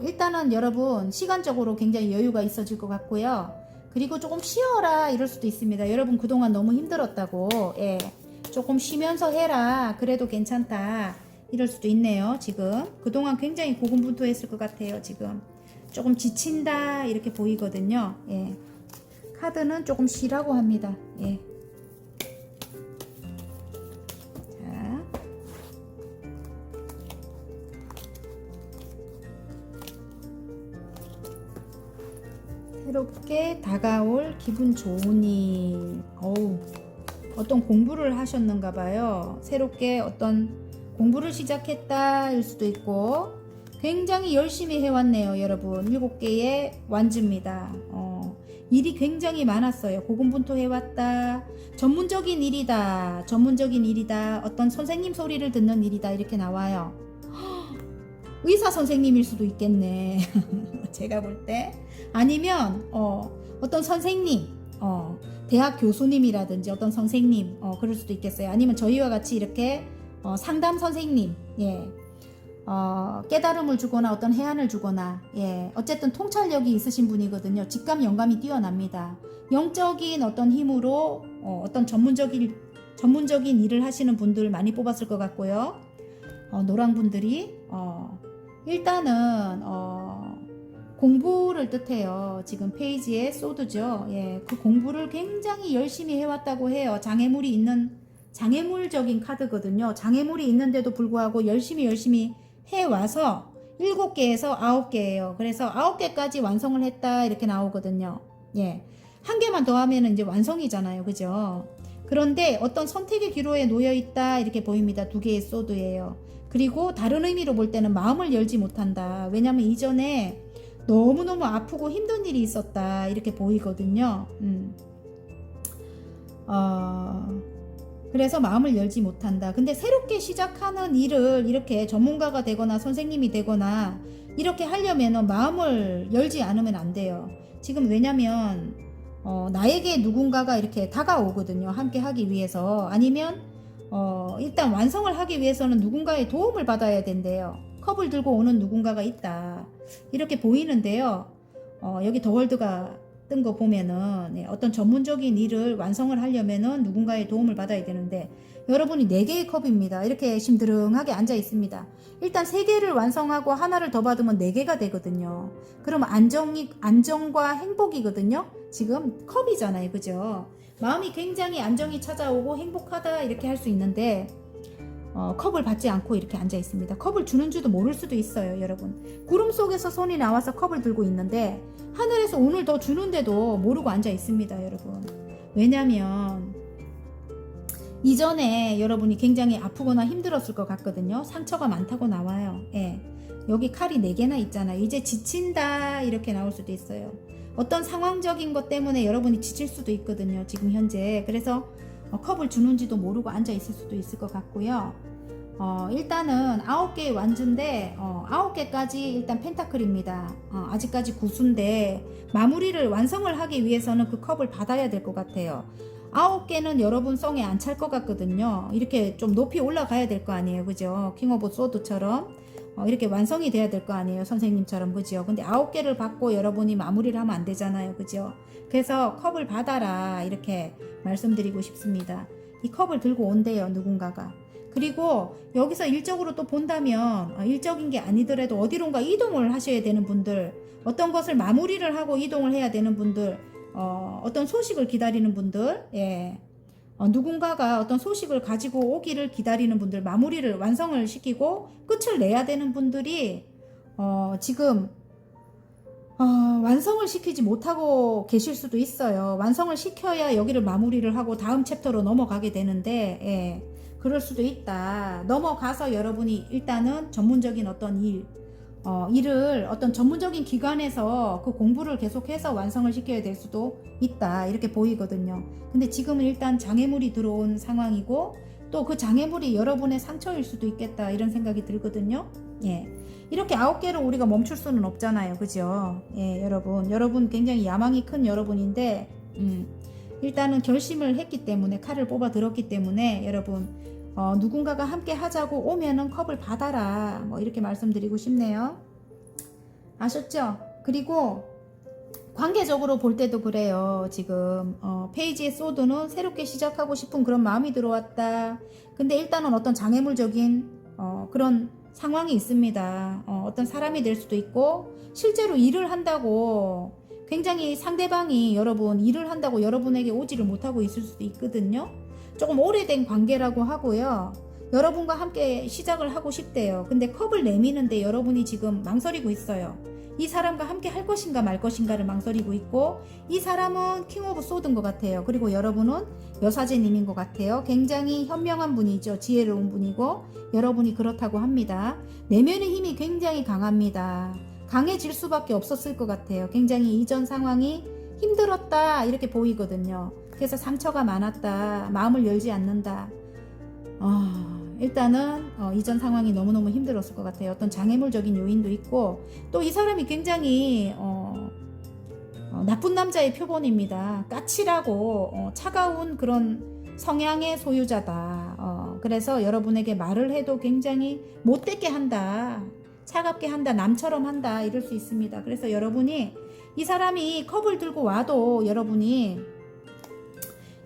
일단은 여러분 시간적으로 굉장히 여유가 있어질 것 같고요. 그리고 조금 쉬어라 이럴 수도 있습니다. 여러분 그동안 너무 힘들었다고, 예, 조금 쉬면서 해라 그래도 괜찮다 이럴 수도 있네요. 지금 그동안 굉장히 고군분투했을 것 같아요. 지금 조금 지친다 이렇게 보이거든요. 예. 카드는 조금 쉬라고 합니다. 예. 자. 새롭게 다가올 기분 좋은 일. 어떤 공부를 하셨는가 봐요. 새롭게 어떤 공부를 시작했다 일 수도 있고, 굉장히 열심히 해왔네요. 여러분 7개의 완즈입니다. 일이 굉장히 많았어요. 고군분투해왔다. 전문적인 일이다. 전문적인 일이다. 어떤 선생님 소리를 듣는 일이다. 이렇게 나와요. 의사 선생님일 수도 있겠네. 제가 볼 때. 아니면 어떤 선생님, 대학 교수님이라든지 어떤 선생님, 그럴 수도 있겠어요. 아니면 저희와 같이 이렇게 상담 선생님, 예. 깨달음을 주거나 어떤 해안을 주거나, 예, 어쨌든 통찰력이 있으신 분이거든요. 직감 영감이 뛰어납니다. 영적인 어떤 힘으로 어떤 전문적인 일을 하시는 분들 많이 뽑았을 것 같고요. 노랑 분들이 일단은 공부를 뜻해요. 지금 페이지에 소드죠. 예, 그 공부를 굉장히 열심히 해왔다고 해요. 장애물적인 카드거든요. 장애물이 있는데도 불구하고 열심히 해와서 7개에서 9개예요. 그래서 9개까지 완성을 했다 이렇게 나오거든요. 예, 한 개만 더 하면 이제 완성이잖아요. 그죠? 그런데 어떤 선택의 기로에 놓여 있다 이렇게 보입니다. 2개의 소드예요. 그리고 다른 의미로 볼 때는 마음을 열지 못한다. 왜냐면 이전에 너무너무 아프고 힘든 일이 있었다 이렇게 보이거든요. 그래서 마음을 열지 못한다. 근데 새롭게 시작하는 일을 이렇게 전문가가 되거나 선생님이 되거나 이렇게 하려면 마음을 열지 않으면 안 돼요. 지금 왜냐면 나에게 누군가가 이렇게 다가오거든요. 함께 하기 위해서. 아니면 일단 완성을 하기 위해서는 누군가의 도움을 받아야 된대요. 컵을 들고 오는 누군가가 있다 이렇게 보이는데요. 여기 더 월드가 뜬 거 보면은 어떤 전문적인 일을 완성을 하려면은 누군가의 도움을 받아야 되는데, 여러분이 4개의 컵입니다. 이렇게 심드렁하게 앉아 있습니다. 일단 3개를 완성하고 하나를 더 받으면 4개가 되거든요. 그러면 안정과 행복이거든요. 지금 컵이잖아요. 그죠? 마음이 굉장히 안정이 찾아오고 행복하다 이렇게 할 수 있는데 컵을 받지 않고 이렇게 앉아 있습니다. 컵을 주는 줄도 모를 수도 있어요. 여러분 구름 속에서 손이 나와서 컵을 들고 있는데 하늘에서 오늘 더 주는데도 모르고 앉아 있습니다. 여러분 왜냐면 이전에 여러분이 굉장히 아프거나 힘들었을 것 같거든요. 상처가 많다고 나와요. 예. 여기 칼이 4개나 있잖아요. 이제 지친다 이렇게 나올 수도 있어요. 어떤 상황적인 것 때문에 여러분이 지칠 수도 있거든요. 지금 현재. 그래서 컵을 주는지도 모르고 앉아 있을 수도 있을 것 같고요. 일단은 9개의 완주인데 9개까지 일단 펜타클입니다. 아직까지 구수인데 마무리를 완성을 하기 위해서는 그 컵을 받아야 될 것 같아요. 9개는 여러분 성에 안 찰 것 같거든요. 이렇게 좀 높이 올라가야 될 거 아니에요. 그죠? 킹 오브 소드처럼 이렇게 완성이 돼야 될 거 아니에요. 선생님처럼. 그죠? 근데 9개를 받고 여러분이 마무리를 하면 안 되잖아요. 그죠? 그래서 컵을 받아라 이렇게 말씀드리고 싶습니다. 이 컵을 들고 온대요. 누군가가. 그리고 여기서 일적으로 또 본다면 일적인 게 아니더라도 어디론가 이동을 하셔야 되는 분들, 어떤 것을 마무리를 하고 이동을 해야 되는 분들, 어떤 소식을 기다리는 분들, 예. 누군가가 어떤 소식을 가지고 오기를 기다리는 분들, 마무리를 완성을 시키고 끝을 내야 되는 분들이 지금 완성을 시키지 못하고 계실 수도 있어요. 완성을 시켜야 여기를 마무리를 하고 다음 챕터로 넘어가게 되는데, 예. 그럴 수도 있다. 넘어가서 여러분이 일단은 전문적인 어떤 일, 일을 어떤 전문적인 기관에서 그 공부를 계속해서 완성을 시켜야 될 수도 있다 이렇게 보이거든요. 근데 지금은 일단 장애물이 들어온 상황이고 또 그 장애물이 여러분의 상처일 수도 있겠다 이런 생각이 들거든요. 예. 이렇게 9개로 우리가 멈출 수는 없잖아요. 그죠? 예, 여러분 굉장히 야망이 큰 여러분인데 일단은 결심을 했기 때문에 칼을 뽑아 들었기 때문에 여러분 누군가가 함께 하자고 오면은 컵을 받아라 뭐 이렇게 말씀드리고 싶네요. 아셨죠? 그리고 관계적으로 볼 때도 그래요. 지금 페이지의 소드는 새롭게 시작하고 싶은 그런 마음이 들어왔다. 근데 일단은 어떤 장애물적인 그런 상황이 있습니다. 어떤 사람이 될 수도 있고 실제로 일을 한다고 굉장히 상대방이 여러분 일을 한다고 여러분에게 오지를 못하고 있을 수도 있거든요. 조금 오래된 관계라고 하고요. 여러분과 함께 시작을 하고 싶대요. 근데 컵을 내미는데 여러분이 지금 망설이고 있어요. 이 사람과 함께 할 것인가 말 것인가를 망설이고 있고 이 사람은 킹 오브 소드인 것 같아요. 그리고 여러분은 여사제님인 것 같아요. 굉장히 현명한 분이죠. 지혜로운 분이고 여러분이 그렇다고 합니다. 내면의 힘이 굉장히 강합니다. 강해질 수밖에 없었을 것 같아요. 굉장히 이전 상황이 힘들었다 이렇게 보이거든요. 그래서 상처가 많았다. 마음을 열지 않는다. 일단은 이전 상황이 너무너무 힘들었을 것 같아요. 어떤 장애물적인 요인도 있고 또 이 사람이 굉장히 나쁜 남자의 표본입니다. 까칠하고 차가운 그런 성향의 소유자다. 그래서 여러분에게 말을 해도 굉장히 못되게 한다. 차갑게 한다. 남처럼 한다. 이럴 수 있습니다. 그래서 여러분이 이 사람이 컵을 들고 와도 여러분이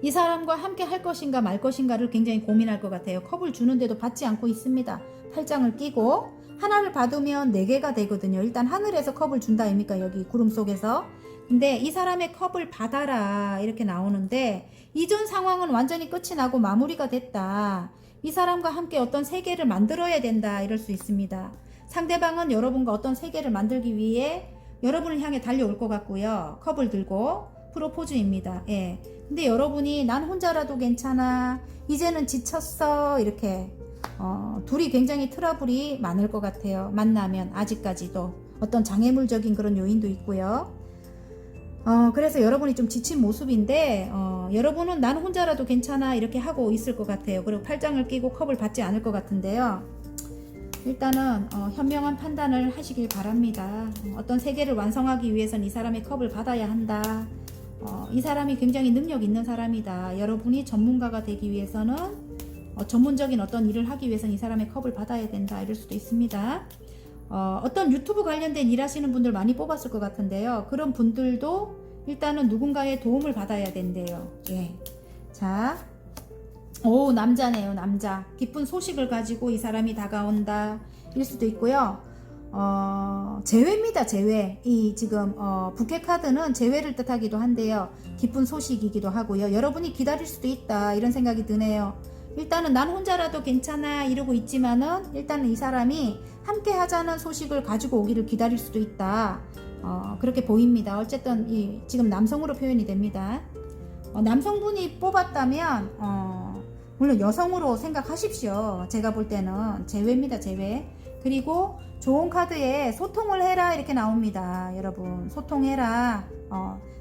이 사람과 함께 할 것인가 말 것인가를 굉장히 고민할 것 같아요. 컵을 주는데도 받지 않고 있습니다. 팔짱을 끼고 하나를 받으면 4개가 되거든요. 일단 하늘에서 컵을 준다 아닙니까? 여기 구름 속에서. 근데 이 사람의 컵을 받아라 이렇게 나오는데 이전 상황은 완전히 끝이 나고 마무리가 됐다. 이 사람과 함께 어떤 세계를 만들어야 된다 이럴 수 있습니다. 상대방은 여러분과 어떤 세계를 만들기 위해 여러분을 향해 달려올 것 같고요. 컵을 들고 프로포즈입니다. 예. 근데 여러분이 난 혼자라도 괜찮아. 이제는 지쳤어. 이렇게 둘이 굉장히 트러블이 많을 것 같아요. 만나면 아직까지도 어떤 장애물적인 그런 요인도 있고요. 그래서 여러분이 좀 지친 모습인데 여러분은 난 혼자라도 괜찮아 이렇게 하고 있을 것 같아요. 그리고 팔짱을 끼고 컵을 받지 않을 것 같은데요. 일단은 현명한 판단을 하시길 바랍니다. 어떤 세계를 완성하기 위해선 이 사람의 컵을 받아야 한다. 이 사람이 굉장히 능력 있는 사람이다. 여러분이 전문가가 되기 위해서는 전문적인 어떤 일을 하기 위해서는 이 사람의 컵을 받아야 된다. 이럴 수도 있습니다. 어떤 유튜브 관련된 일 하시는 분들 많이 뽑았을 것 같은데요. 그런 분들도 일단은 누군가의 도움을 받아야 된대요. 예. 자, 오, 남자네요. 남자. 기쁜 소식을 가지고 이 사람이 다가온다. 일 수도 있고요. 재회입니다. 재회. 이 지금 부캐 카드는 재회를 뜻하기도 한데요. 기쁜 소식이기도 하고요. 여러분이 기다릴 수도 있다. 이런 생각이 드네요. 일단은 난 혼자라도 괜찮아 이러고 있지만은 일단은 이 사람이 함께 하자는 소식을 가지고 오기를 기다릴 수도 있다. 그렇게 보입니다. 어쨌든 지금 남성으로 표현이 됩니다. 남성분이 뽑았다면 물론 여성으로 생각하십시오. 제가 볼 때는 재회입니다. 재회. 그리고 좋은 카드에 소통을 해라 이렇게 나옵니다. 여러분 소통해라.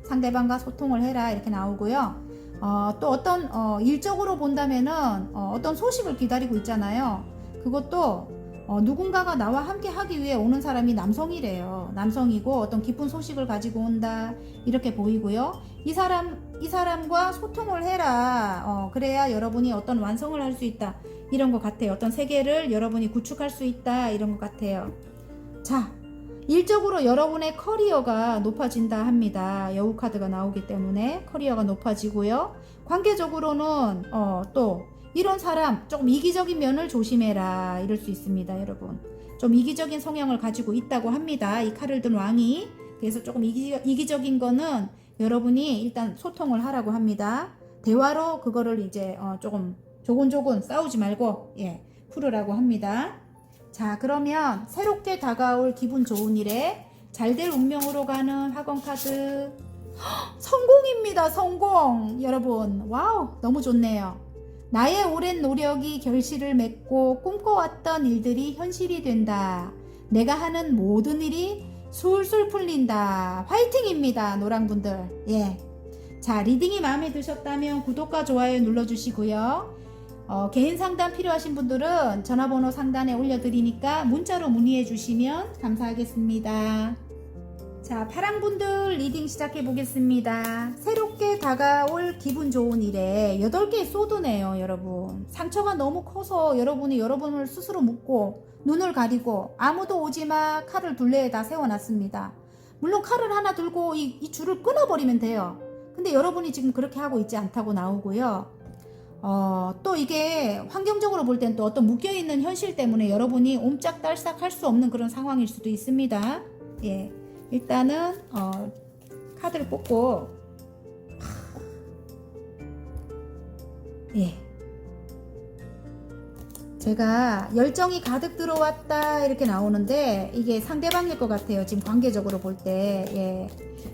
상대방과 소통을 해라 이렇게 나오고요. 또 어떤 일적으로 본다면은 어떤 소식을 기다리고 있잖아요. 그것도 누군가가 나와 함께 하기 위해 오는 사람이 남성이래요. 남성이고 어떤 기쁜 소식을 가지고 온다 이렇게 보이고요. 이 사람과 소통을 해라. 그래야 여러분이 어떤 완성을 할 수 있다 이런 것 같아요. 어떤 세계를 여러분이 구축할 수 있다 이런 것 같아요. 자, 일적으로 여러분의 커리어가 높아진다 합니다. 여우 카드가 나오기 때문에 커리어가 높아지고요. 관계적으로는 또 이런 사람 조금 이기적인 면을 조심해라 이럴 수 있습니다. 여러분 좀 이기적인 성향을 가지고 있다고 합니다. 이 칼을 든 왕이. 그래서 조금 이기적인 거는 여러분이 일단 소통을 하라고 합니다. 대화로 그거를 이제 조금 조곤조곤 싸우지 말고 풀으라고 합니다. 자, 그러면 새롭게 다가올 기분 좋은 일에 잘될 운명으로 가는 학원 카드 성공입니다. 성공. 여러분 와우 너무 좋네요. 나의 오랜 노력이 결실을 맺고 꿈꿔왔던 일들이 현실이 된다. 내가 하는 모든 일이 술술 풀린다. 화이팅입니다. 노랑분들. 예. 자, 리딩이 마음에 드셨다면 구독과 좋아요 눌러주시고요. 개인 상담 필요하신 분들은 전화번호 상단에 올려드리니까 문자로 문의해 주시면 감사하겠습니다. 자, 파랑분들 리딩 시작해 보겠습니다. 새롭게 다가올 기분 좋은 일에 8개의 소드네요, 여러분. 상처가 너무 커서 여러분이 여러분을 스스로 묶고 눈을 가리고 아무도 오지마 칼을 둘레에다 세워놨습니다. 물론 칼을 하나 들고 이 줄을 끊어버리면 돼요. 근데 여러분이 지금 그렇게 하고 있지 않다고 나오고요. 또 이게 환경적으로 볼 땐 또 어떤 묶여있는 현실 때문에 여러분이 옴짝달싹 할 수 없는 그런 상황일 수도 있습니다. 예. 일단은 카드를 뽑고 예. 제가 열정이 가득 들어왔다 이렇게 나오는데 이게 상대방일 것 같아요. 지금 관계적으로 볼 때 예.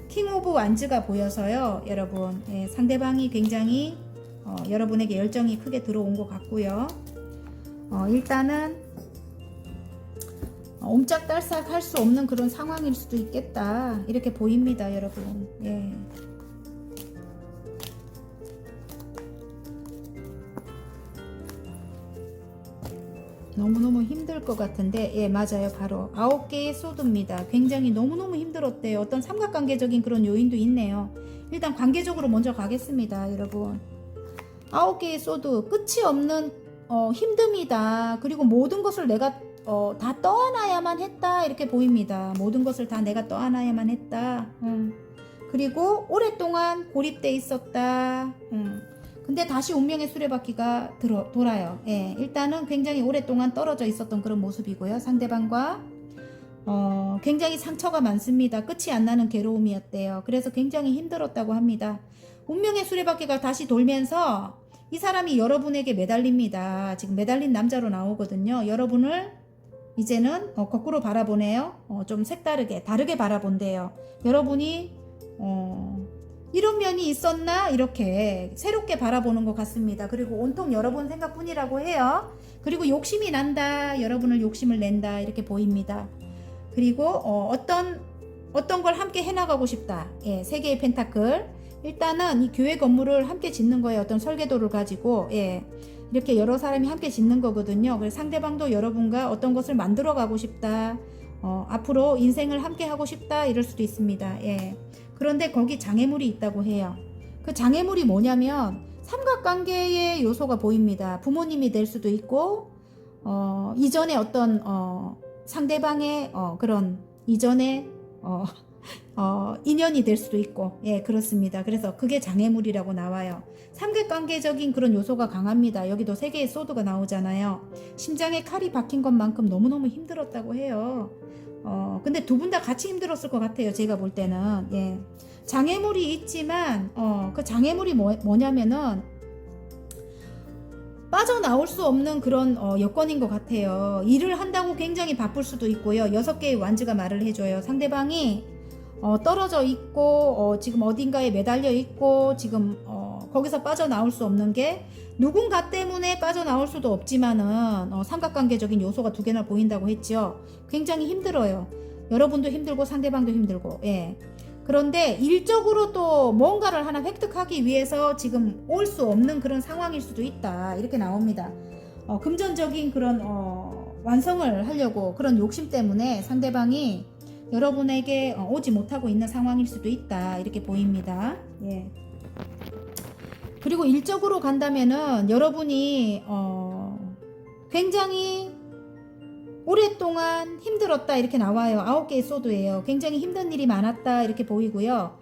킹 오브 완즈가 보여서요. 여러분 예. 상대방이 굉장히 여러분에게 열정이 크게 들어온 것 같고요. 일단은 옴짝달싹 할 수 없는 그런 상황일 수도 있겠다 이렇게 보입니다, 여러분. 예. 너무너무 힘들 것 같은데 예, 맞아요. 바로 9개의 소드입니다. 굉장히 너무너무 힘들었대요. 어떤 삼각관계적인 그런 요인도 있네요. 일단 관계적으로 먼저 가겠습니다, 여러분. 9개의 소드, 끝이 없는 힘듦이다. 그리고 모든 것을 내가 다 떠안아야만 했다 이렇게 보입니다. 모든 것을 다 내가 떠안아야만 했다. 그리고 오랫동안 고립돼 있었다. 근데 다시 운명의 수레바퀴가 돌아요. 예, 일단은 굉장히 오랫동안 떨어져 있었던 그런 모습이고요. 상대방과 굉장히 상처가 많습니다. 끝이 안 나는 괴로움이었대요. 그래서 굉장히 힘들었다고 합니다. 운명의 수레바퀴가 다시 돌면서 이 사람이 여러분에게 매달립니다. 지금 매달린 남자로 나오거든요. 여러분을 이제는 거꾸로 바라보네요. 좀 색다르게 다르게 바라본대요. 여러분이 이런 면이 있었나 이렇게 새롭게 바라보는 것 같습니다. 그리고 온통 여러분 생각뿐이라고 해요. 그리고 욕심이 난다. 여러분을 욕심을 낸다 이렇게 보입니다. 그리고 어떤 걸 함께 해나가고 싶다. 예, 3개의 펜타클. 일단은 이 교회 건물을 함께 짓는 거예요. 어떤 설계도를 가지고 예, 이렇게 여러 사람이 함께 짓는 거거든요. 그래서 상대방도 여러분과 어떤 것을 만들어 가고 싶다. 앞으로 인생을 함께 하고 싶다 이럴 수도 있습니다. 예. 그런데 거기 장애물이 있다고 해요. 그 장애물이 뭐냐면 삼각관계의 요소가 보입니다. 부모님이 될 수도 있고 이전에 어떤 상대방의 그런 이전에 인연이 될 수도 있고 예, 그렇습니다. 그래서 그게 장애물이라고 나와요. 삼각관계적인 그런 요소가 강합니다. 여기도 3개의 소드가 나오잖아요. 심장에 칼이 박힌 것만큼 너무너무 힘들었다고 해요. 근데 두 분 다 같이 힘들었을 것 같아요. 제가 볼 때는 예. 장애물이 있지만 그 장애물이 뭐냐면은 빠져나올 수 없는 그런 여건인 것 같아요. 일을 한다고 굉장히 바쁠 수도 있고요. 6개의 완즈가 말을 해줘요. 상대방이 떨어져 있고 지금 어딘가에 매달려 있고 지금 거기서 빠져나올 수 없는 게 누군가 때문에 빠져나올 수도 없지만은 삼각관계적인 요소가 2개나 보인다고 했죠. 굉장히 힘들어요. 여러분도 힘들고 상대방도 힘들고 예. 그런데 일적으로 또 뭔가를 하나 획득하기 위해서 지금 올 수 없는 그런 상황일 수도 있다 이렇게 나옵니다. 금전적인 그런 완성을 하려고 그런 욕심 때문에 상대방이 여러분에게 오지 못하고 있는 상황일 수도 있다 이렇게 보입니다. 예. 그리고 일적으로 간다면은 여러분이 굉장히 오랫동안 힘들었다 이렇게 나와요. 9개의 소드예요. 굉장히 힘든 일이 많았다 이렇게 보이고요.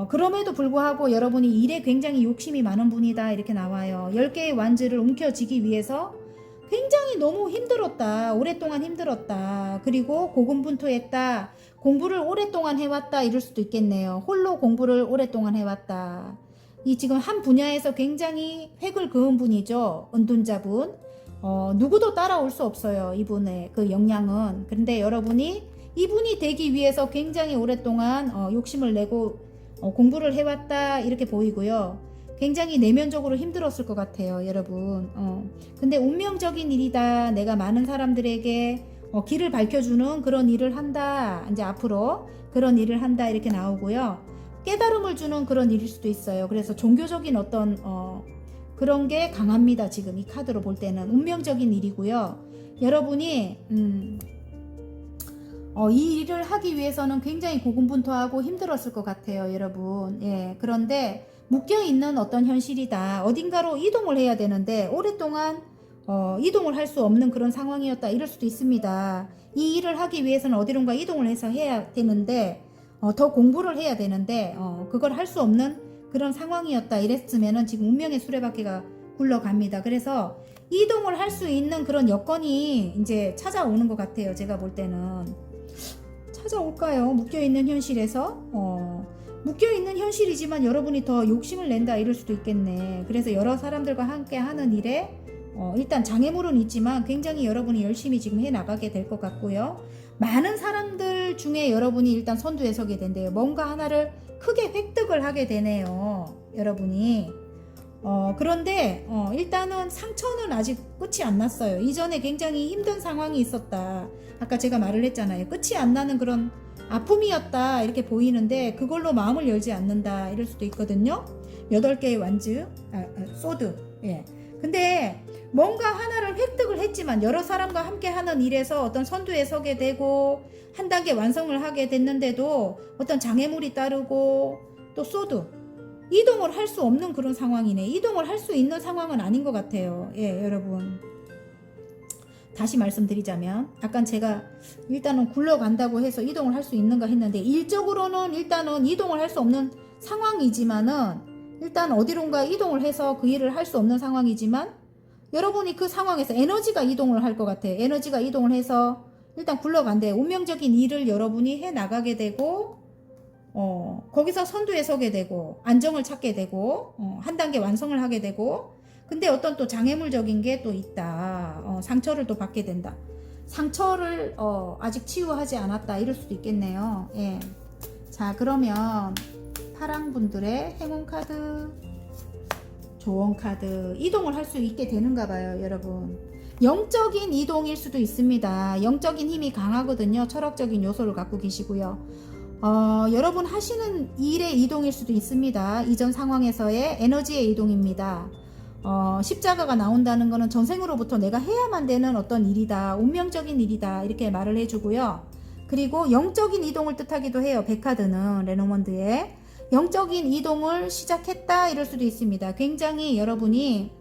그럼에도 불구하고 여러분이 일에 굉장히 욕심이 많은 분이다 이렇게 나와요. 10개의 완즈를 움켜쥐기 위해서 굉장히 너무 힘들었다. 오랫동안 힘들었다. 그리고 고군분투했다. 공부를 오랫동안 해왔다 이럴 수도 있겠네요. 홀로 공부를 오랫동안 해왔다. 이 지금 한 분야에서 굉장히 획을 그은 분이죠. 은둔자분. 누구도 따라올 수 없어요. 이분의 그 역량은. 그런데 여러분이 이분이 되기 위해서 굉장히 오랫동안 욕심을 내고 공부를 해왔다 이렇게 보이고요. 굉장히 내면적으로 힘들었을 것 같아요, 여러분. 근데 운명적인 일이다. 내가 많은 사람들에게 길을 밝혀주는 그런 일을 한다. 이제 앞으로 그런 일을 한다 이렇게 나오고요. 깨달음을 주는 그런 일일 수도 있어요. 그래서 종교적인 어떤 그런 게 강합니다. 지금 이 카드로 볼 때는 운명적인 일이고요. 여러분이 이 일을 하기 위해서는 굉장히 고군분투하고 힘들었을 것 같아요, 여러분. 예, 그런데 묶여있는 어떤 현실이다. 어딘가로 이동을 해야 되는데 오랫동안 이동을 할 수 없는 그런 상황이었다. 이럴 수도 있습니다. 이 일을 하기 위해서는 어디론가 이동을 해서 해야 되는데 더 공부를 해야 되는데 그걸 할 수 없는 그런 상황이었다. 이랬으면은 지금 운명의 수레바퀴가 굴러갑니다. 그래서 이동을 할 수 있는 그런 여건이 이제 찾아오는 것 같아요. 제가 볼 때는. 찾아올까요? 묶여있는 현실에서 묶여있는 현실이지만 여러분이 더 욕심을 낸다 이럴 수도 있겠네. 그래서 여러 사람들과 함께 하는 일에 일단 장애물은 있지만 굉장히 여러분이 열심히 지금 해나가게 될 것 같고요. 많은 사람들 중에 여러분이 일단 선두에 서게 된대요. 뭔가 하나를 크게 획득을 하게 되네요. 여러분이. 그런데 일단은 상처는 아직 끝이 안 났어요. 이전에 굉장히 힘든 상황이 있었다. 아까 제가 말을 했잖아요. 끝이 안 나는 그런 아픔이었다 이렇게 보이는데 그걸로 마음을 열지 않는다 이럴 수도 있거든요. 8개의 완즈, 소드. 예. 근데 뭔가 하나를 획득을 했지만 여러 사람과 함께 하는 일에서 어떤 선두에 서게 되고 한 단계 완성을 하게 됐는데도 어떤 장애물이 따르고 또 소드. 이동을 할 수 없는 그런 상황이네. 이동을 할 수 있는 상황은 아닌 것 같아요. 예, 여러분. 다시 말씀드리자면 아까 제가 일단은 굴러간다고 해서 이동을 할 수 있는가 했는데 일적으로는 일단은 이동을 할 수 없는 상황이지만은 일단 어디론가 이동을 해서 그 일을 할 수 없는 상황이지만 여러분이 그 상황에서 에너지가 이동을 할 것 같아요. 에너지가 이동을 해서 일단 굴러간대. 운명적인 일을 여러분이 해 나가게 되고 거기서 선두에 서게 되고 안정을 찾게 되고 한 단계 완성을 하게 되고 근데 어떤 또 장애물적인 게 또 있다. 상처를 또 받게 된다. 상처를 아직 치유하지 않았다. 이럴 수도 있겠네요. 예. 자, 그러면 파랑분들의 행운 카드, 조언 카드, 이동을 할 수 있게 되는가 봐요, 여러분. 영적인 이동일 수도 있습니다. 영적인 힘이 강하거든요. 철학적인 요소를 갖고 계시고요. 여러분 하시는 일의 이동일 수도 있습니다. 이전 상황에서의 에너지의 이동입니다. 십자가가 나온다는 것은 전생으로부터 내가 해야만 되는 어떤 일이다. 운명적인 일이다. 이렇게 말을 해주고요. 그리고 영적인 이동을 뜻하기도 해요. 백카드는 레노먼드의 영적인 이동을 시작했다. 이럴 수도 있습니다. 굉장히 여러분이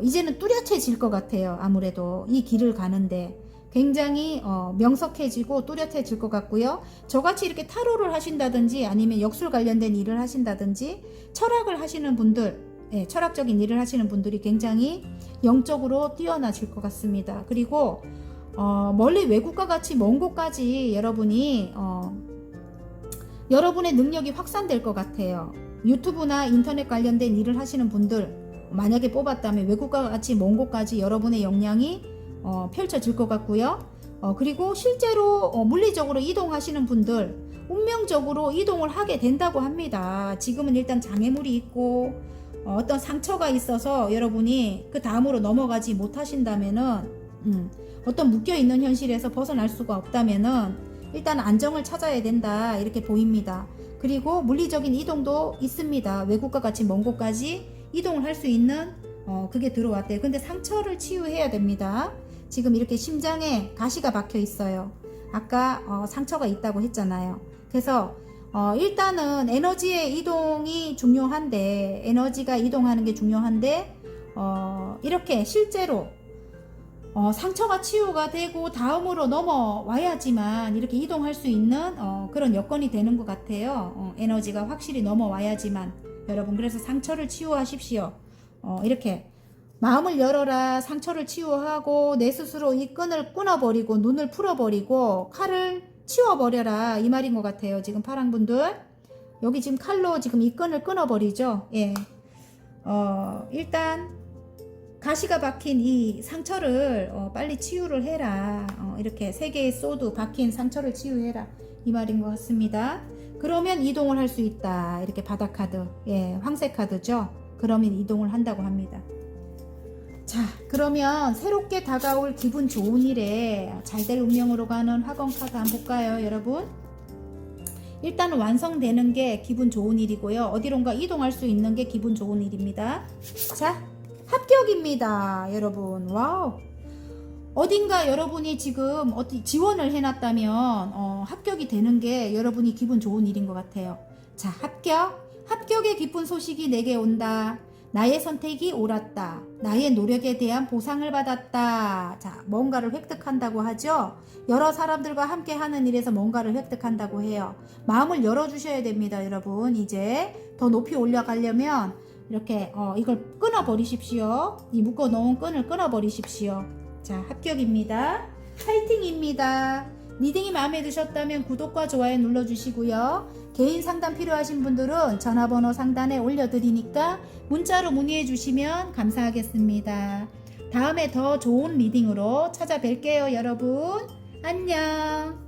이제는 뚜렷해질 것 같아요. 아무래도 이 길을 가는데 굉장히 명석해지고 뚜렷해질 것 같고요. 저같이 이렇게 타로를 하신다든지 아니면 역술 관련된 일을 하신다든지 철학을 하시는 분들, 예, 철학적인 일을 하시는 분들이 굉장히 영적으로 뛰어나질 것 같습니다. 그리고 멀리 외국과 같이 먼 곳까지 여러분이 여러분의 능력이 확산될 것 같아요. 유튜브나 인터넷 관련된 일을 하시는 분들 만약에 뽑았다면 외국과 같이 먼 곳까지 여러분의 역량이 펼쳐질 것 같고요. 그리고 실제로 물리적으로 이동하시는 분들 운명적으로 이동을 하게 된다고 합니다. 지금은 일단 장애물이 있고 어떤 상처가 있어서 여러분이 그 다음으로 넘어가지 못하신다면은 어떤 묶여있는 현실에서 벗어날 수가 없다면은 일단 안정을 찾아야 된다 이렇게 보입니다. 그리고 물리적인 이동도 있습니다. 외국과 같이 먼 곳까지 이동을 할 수 있는 그게 들어왔대요. 근데 상처를 치유해야 됩니다. 지금 이렇게 심장에 가시가 박혀 있어요. 아까 상처가 있다고 했잖아요. 그래서 일단은 에너지의 이동이 중요한데 에너지가 이동하는 게 중요한데 이렇게 실제로 상처가 치유가 되고 다음으로 넘어와야지만 이렇게 이동할 수 있는 그런 여건이 되는 것 같아요. 에너지가 확실히 넘어와야지만 여러분 그래서 상처를 치유하십시오. 이렇게 마음을 열어라. 상처를 치유하고 내 스스로 이 끈을 끊어버리고 눈을 풀어버리고 칼을 치워버려라 이 말인 것 같아요. 지금 파랑분들 여기 지금 칼로 지금 이 끈을 끊어버리죠. 예. 일단 가시가 박힌 이 상처를 빨리 치유를 해라. 이렇게 3개의 소드 박힌 상처를 치유해라 이 말인 것 같습니다. 그러면 이동을 할 수 있다. 이렇게 바닥 카드, 예, 황색 카드죠. 그러면 이동을 한다고 합니다. 자, 그러면 새롭게 다가올 기분 좋은 일에 잘될 운명으로 가는 화건 카드 한번 볼까요, 여러분? 일단은 완성되는 게 기분 좋은 일이고요. 어디론가 이동할 수 있는 게 기분 좋은 일입니다. 자, 합격입니다, 여러분. 와우. 어딘가 여러분이 지금 어디 지원을 해놨다면 합격이 되는 게 여러분이 기분 좋은 일인 것 같아요. 자, 합격의 기쁜 소식이 내게 온다. 나의 선택이 옳았다. 나의 노력에 대한 보상을 받았다. 자, 뭔가를 획득한다고 하죠. 여러 사람들과 함께 하는 일에서 뭔가를 획득한다고 해요. 마음을 열어주셔야 됩니다, 여러분. 이제 더 높이 올라가려면 이렇게 이걸 끊어버리십시오. 이 묶어놓은 끈을 끊어버리십시오. 자, 합격입니다. 파이팅입니다. 리딩이 마음에 드셨다면 구독과 좋아요 눌러주시고요. 개인 상담 필요하신 분들은 전화번호 상단에 올려드리니까 문자로 문의해 주시면 감사하겠습니다. 다음에 더 좋은 리딩으로 찾아뵐게요, 여러분. 안녕.